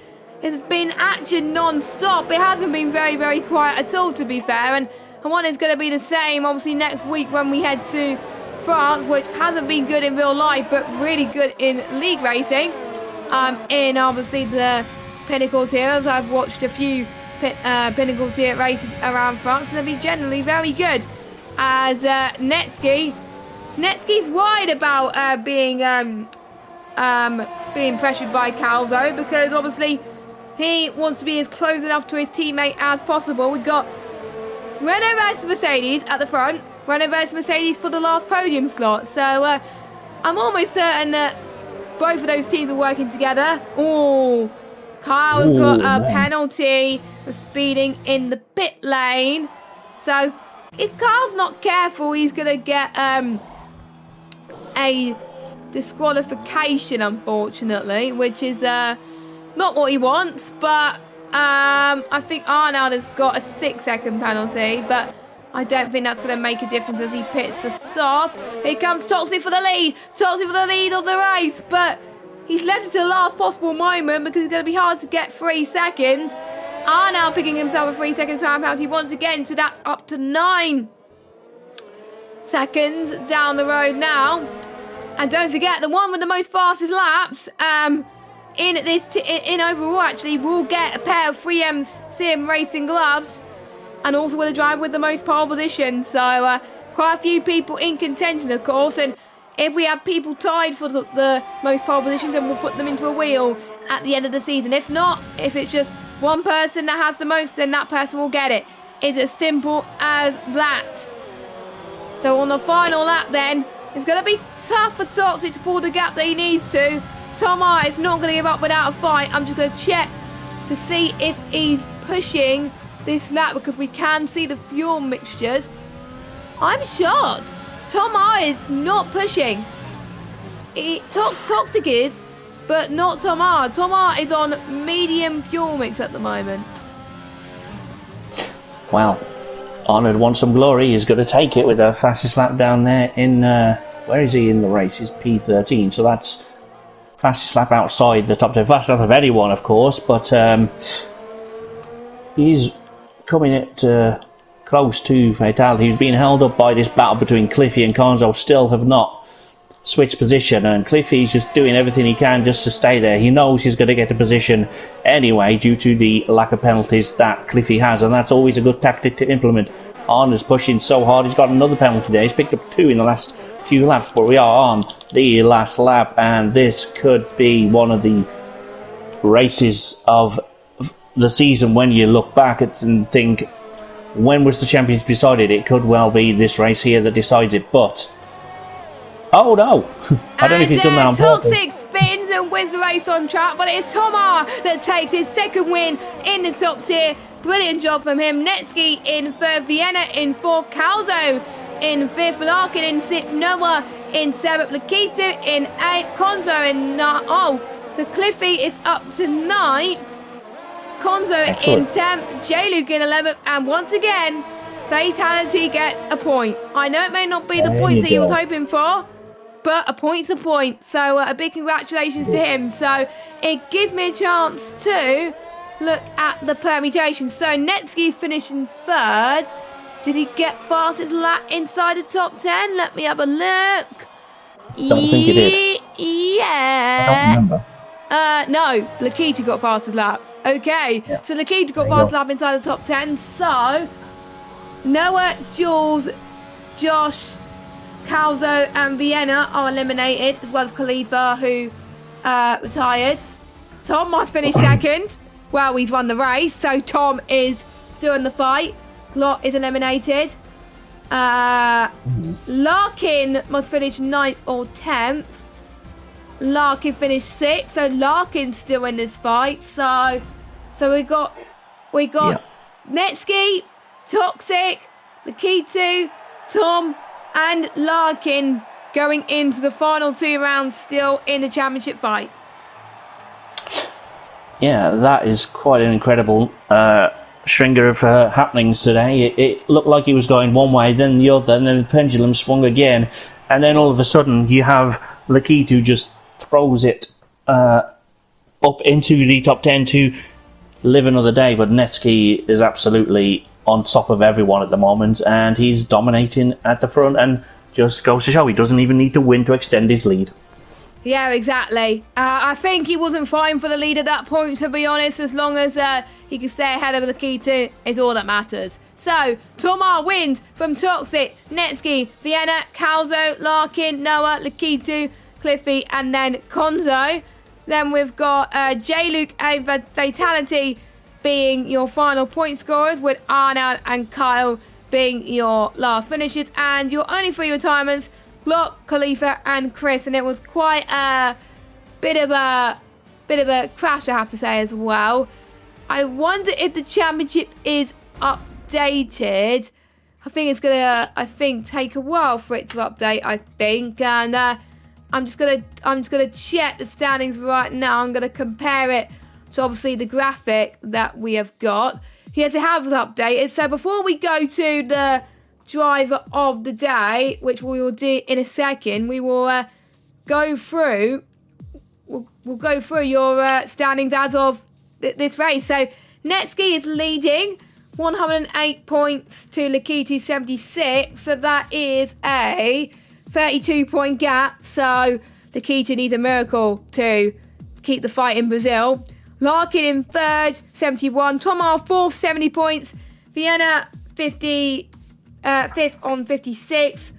been action non-stop. It hasn't been very, very quiet at all, to be fair. And one is going to be the same, obviously, next week when we head to France, which hasn't been good in real life, but really good in league racing. In, obviously, the Pinnacle tiers. I've watched a few Pinnacle tier races around France, and they've been generally very good. As Netsky's worried about being pressured by Calzo, because obviously he wants to be as close enough to his teammate as possible. We've got Renault versus Mercedes at the front. Renault versus Mercedes for the last podium slot. So I'm almost certain that both of those teams are working together. Oh, Kyle's got a penalty for speeding in the pit lane. So if Kyle's not careful, he's going to get a disqualification, unfortunately, which is not what he wants. But I think Arnold has got a 6-second penalty, but I don't think that's going to make a difference as he pits for Sauce. Here comes Toxic for the lead. Toxic for the lead of the race, but he's left it to the last possible moment because it's going to be hard to get 3 seconds. Arnold picking himself a 3-second time penalty once again, so that's up to 9 seconds down the road now. And don't forget, the one with the most fastest laps in overall actually will get a pair of 3M Sim Racing gloves, and also with a driver with the most pole position. So quite a few people in contention, of course. And if we have people tied for the most pole positions, then we'll put them into a wheel at the end of the season. If not, if it's just one person that has the most, then that person will get it. It's as simple as that. So on the final lap then, it's going to be tough for Toxic to pull the gap that he needs to. Tom R is not going to give up without a fight. I'm just going to check to see if he's pushing this lap because we can see the fuel mixtures. I'm shocked. Tom R is not pushing. Toxic is, but not Tom R. Tom R is on medium fuel mix at the moment. Wow. Arnold wants some glory. He's going to take it with the fastest lap down there in... where is he in the race? He's P13, so that's fastest lap outside the top 10. Fastest lap of anyone, of course, but he's coming at close to fatality. He's being held up by this battle between Cliffy and Konzo. Still have not switched position, and Cliffy's just doing everything he can just to stay there. He knows he's going to get a position anyway due to the lack of penalties that Cliffy has, and that's always a good tactic to implement. Arnold's pushing so hard. He's got another penalty there. He's picked up 2 in the last few laps, but we are on the last lap, and this could be one of the races of the season when you look back and think, when was the championship decided? It could well be this race here that decides it, but oh no! I don't know if he's done that on purpose. Toxic spins and wins the race on track, but it's Tom R that takes his second win in the top tier. Brilliant job from him. Netsky in 3rd, Vienna in 4th, Calzo in 5th, Larkin in 6th, Noah in 7th, Lakitu in 8th, Konzo in 9th. So Cliffy is up to 9th. Konzo in 10th, J-Luke in 11th, and once again, Fatality gets a point. I know it may not be the points that he was hoping for, but a point's a point. So a big congratulations to him. So it gives me a chance to look at the permutations. So Netsky finished in 3rd. Did he get fastest lap inside the top 10? Let me have a look. Don't think he did. Yeah. I don't remember. No, Lakitu got fastest lap. Okay, yeah. So Lakitu got fastest lap inside the top 10. So Noah, Jules, Josh, Calzo and Vienna are eliminated, as well as Khalifa, who retired. Tom must finish 2nd. Well, he's won the race, so Tom is still in the fight. Glot is eliminated. Larkin must finish 9th or 10th. Larkin finished 6th, so Larkin's still in this fight. So we got Netsky, Toxic, Lakitu, Tom, and Larkin going into the final 2 rounds still in the championship fight. Yeah, that is quite an incredible stringer of happenings today. It looked like he was going one way, then the other, and then the pendulum swung again, and then all of a sudden you have Lakitu just throws it up into the top 10 to live another day. But Netsky is absolutely on top of everyone at the moment, and he's dominating at the front, and just goes to show he doesn't even need to win to extend his lead. Yeah, exactly. I think he wasn't fighting for the lead at that point, to be honest. As long as he can stay ahead of Lakitu is all that matters. So, Tomar wins from Toxic, Netsky, Vienna, Calzo, Larkin, Noah, Lakitu, Cliffy, and then Konzo. Then we've got J-Luke and Fatality being your final point scorers, with Arnold and Kyle being your last finishers, and your only 3 retirements, Glock, Khalifa, and Chris, and it was quite a bit of a crash, I have to say, as well. I wonder if the championship is updated. I think it's gonna take a while for it to update, I think, and I'm just gonna check the standings right now. I'm gonna compare it to obviously the graphic that we have got. Yes, it has updated. So before we go to the driver of the day, which we will do in a second, we will go through. We'll go through your standings as of this race. So Netsky is leading, 108 points to Lakitu 76. So that is a 32-point gap. So Lakitu needs a miracle to keep the fight in Brazil. Larkin in third, 71. Tomar fourth, 70 points. Vienna 5th on 56.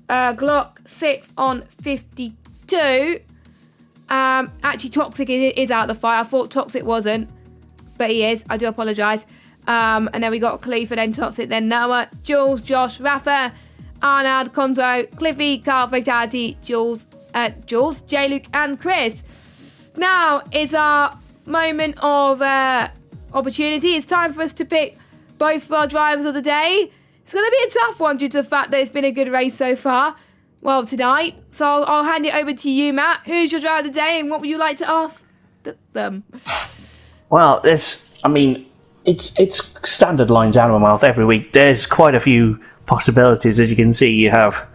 Glock 6th on 52. Actually, Toxic is out of the fight. I thought Toxic wasn't, but he is. I do apologise. And then we got Khalifa, then Toxic, then Noah, Jules, Josh, Rafa, Arnold, Konzo, Cliffy, Carl, Fatality, Jules, J-Luke, and Chris. Now is our moment of opportunity. It's time for us to pick both of our drivers of the day. It's going to be a tough one due to the fact that it's been a good race so far. Well, tonight. So I'll hand it over to you, Matt. Who's your driver of the day, and what would you like to ask them? Well, it's standard lines out of my mouth every week. There's quite a few possibilities. As you can see, you have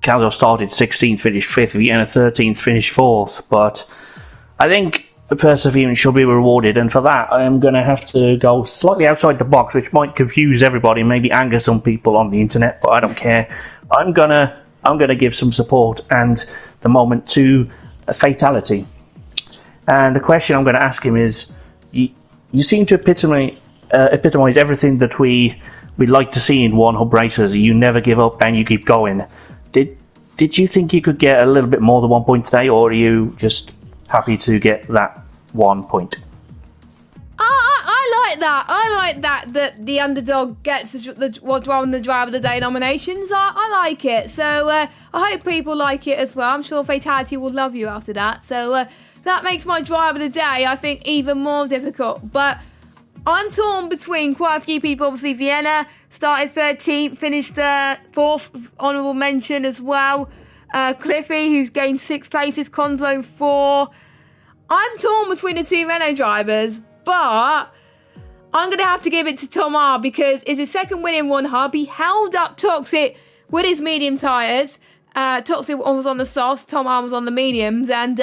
Caldo started 16th, finished 5th, Vienna 13th, finished 4th. But I think perseverance should be rewarded, and for that I am going to have to go slightly outside the box, which might confuse everybody and maybe anger some people on the internet, but I don't care. I'm gonna give some support and the moment to a Fatality. And the question I'm going to ask him is, you seem to epitomise everything that we like to see in one hub racers. You never give up and you keep going. Did you think you could get a little bit more than 1 point today, or are you just happy to get that 1 point? I like that the underdog gets won the driver of the day nominations. I like it. So I hope people like it as well. I'm sure Fatality will love you after that. So that makes my driver of the day, I think, even more difficult. But I'm torn between quite a few people. Obviously, Vienna started 13th, finished 4th, honourable mention as well. Cliffy, who's gained 6 places, Konzo 4. I'm torn between the 2 Renault drivers, but I'm going to have to give it to Tomar because it's his second win in one hub. He held up Toxic with his medium tyres. Toxic was on the softs, Tomar was on the mediums, and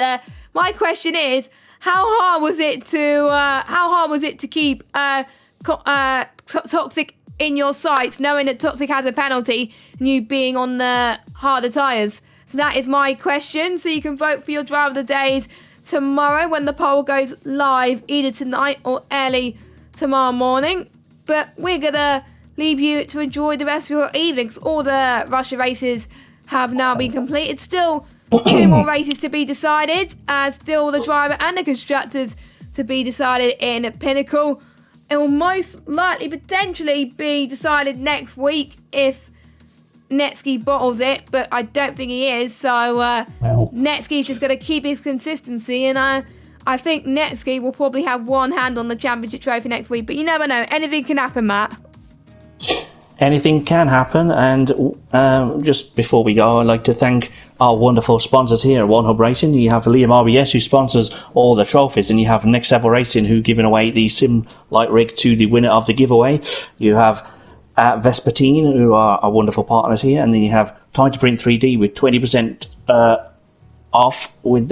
my question is, how hard was it to keep Toxic in your sights, knowing that Toxic has a penalty and you being on the harder tyres? So that is my question. So you can vote for your driver of the days tomorrow when the poll goes live, either tonight or early tomorrow morning. But we're going to leave you to enjoy the rest of your evening, because all the Russia races have now been completed. Still 2 more races to be decided. Still the driver and the constructors to be decided in Pinnacle. It will most likely potentially be decided next week if Netsky bottles it, but I don't think he is. So Netsky's just going to keep his consistency, and I think Netsky will probably have one hand on the championship trophy next week. But you never know. Anything can happen, Matt. Anything can happen, and just before we go, I'd like to thank our wonderful sponsors here at One Hub Racing. You have Liam RBS, who sponsors all the trophies, and you have Next Level Racing, who giving away the Sim Light Rig to the winner of the giveaway. You have Vespertine, who are our wonderful partners here, and then you have Time to Print 3D with 20% off with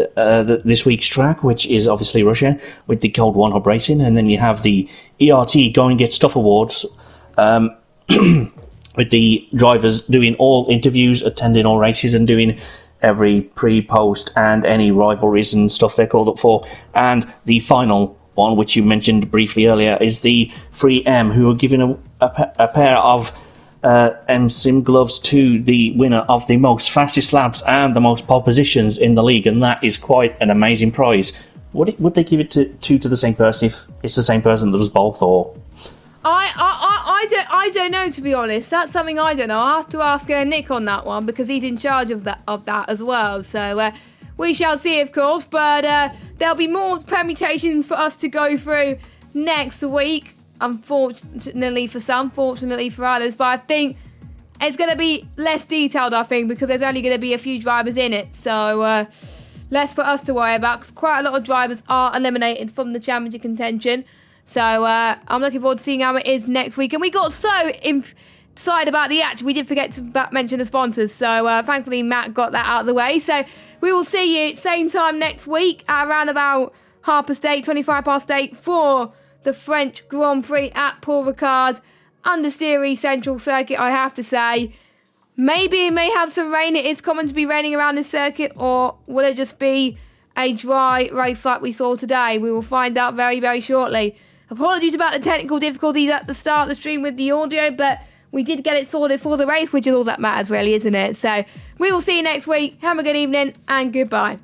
this week's track, which is obviously Russia, with the code One Hub Racing, and then you have the ERT Go and Get Stuff Awards. With the drivers doing all interviews, attending all races, and doing every pre-post and any rivalries and stuff they're called up for. And the final one, which you mentioned briefly earlier, is the Free M, who are giving a pair of M-Sim gloves to the winner of the most fastest laps and the most pole positions in the league, and that is quite an amazing prize. Would they give it to the same person if it's the same person that does both, or? I I don't know, to be honest. That's something I don't know. I'll have to ask Nick on that one because he's in charge of that as well. So we shall see, of course. But there'll be more permutations for us to go through next week. Unfortunately for some, fortunately for others. But I think it's going to be less detailed, I think, because there's only going to be a few drivers in it. So less for us to worry about because quite a lot of drivers are eliminated from the championship contention. So I'm looking forward to seeing how it is next week. And we got so excited about the action, we did forget to mention the sponsors. So thankfully, Matt got that out of the way. So we will see you same time next week at around about 8:30, 8:25 for the French Grand Prix at Paul Ricard under Series Central Circuit, I have to say. Maybe it may have some rain. It is common to be raining around this circuit, or will it just be a dry race like we saw today? We will find out very, very shortly. Apologies about the technical difficulties at the start of the stream with the audio, but we did get it sorted for the race, which is all that matters really, isn't it? So we will see you next week. Have a good evening and goodbye.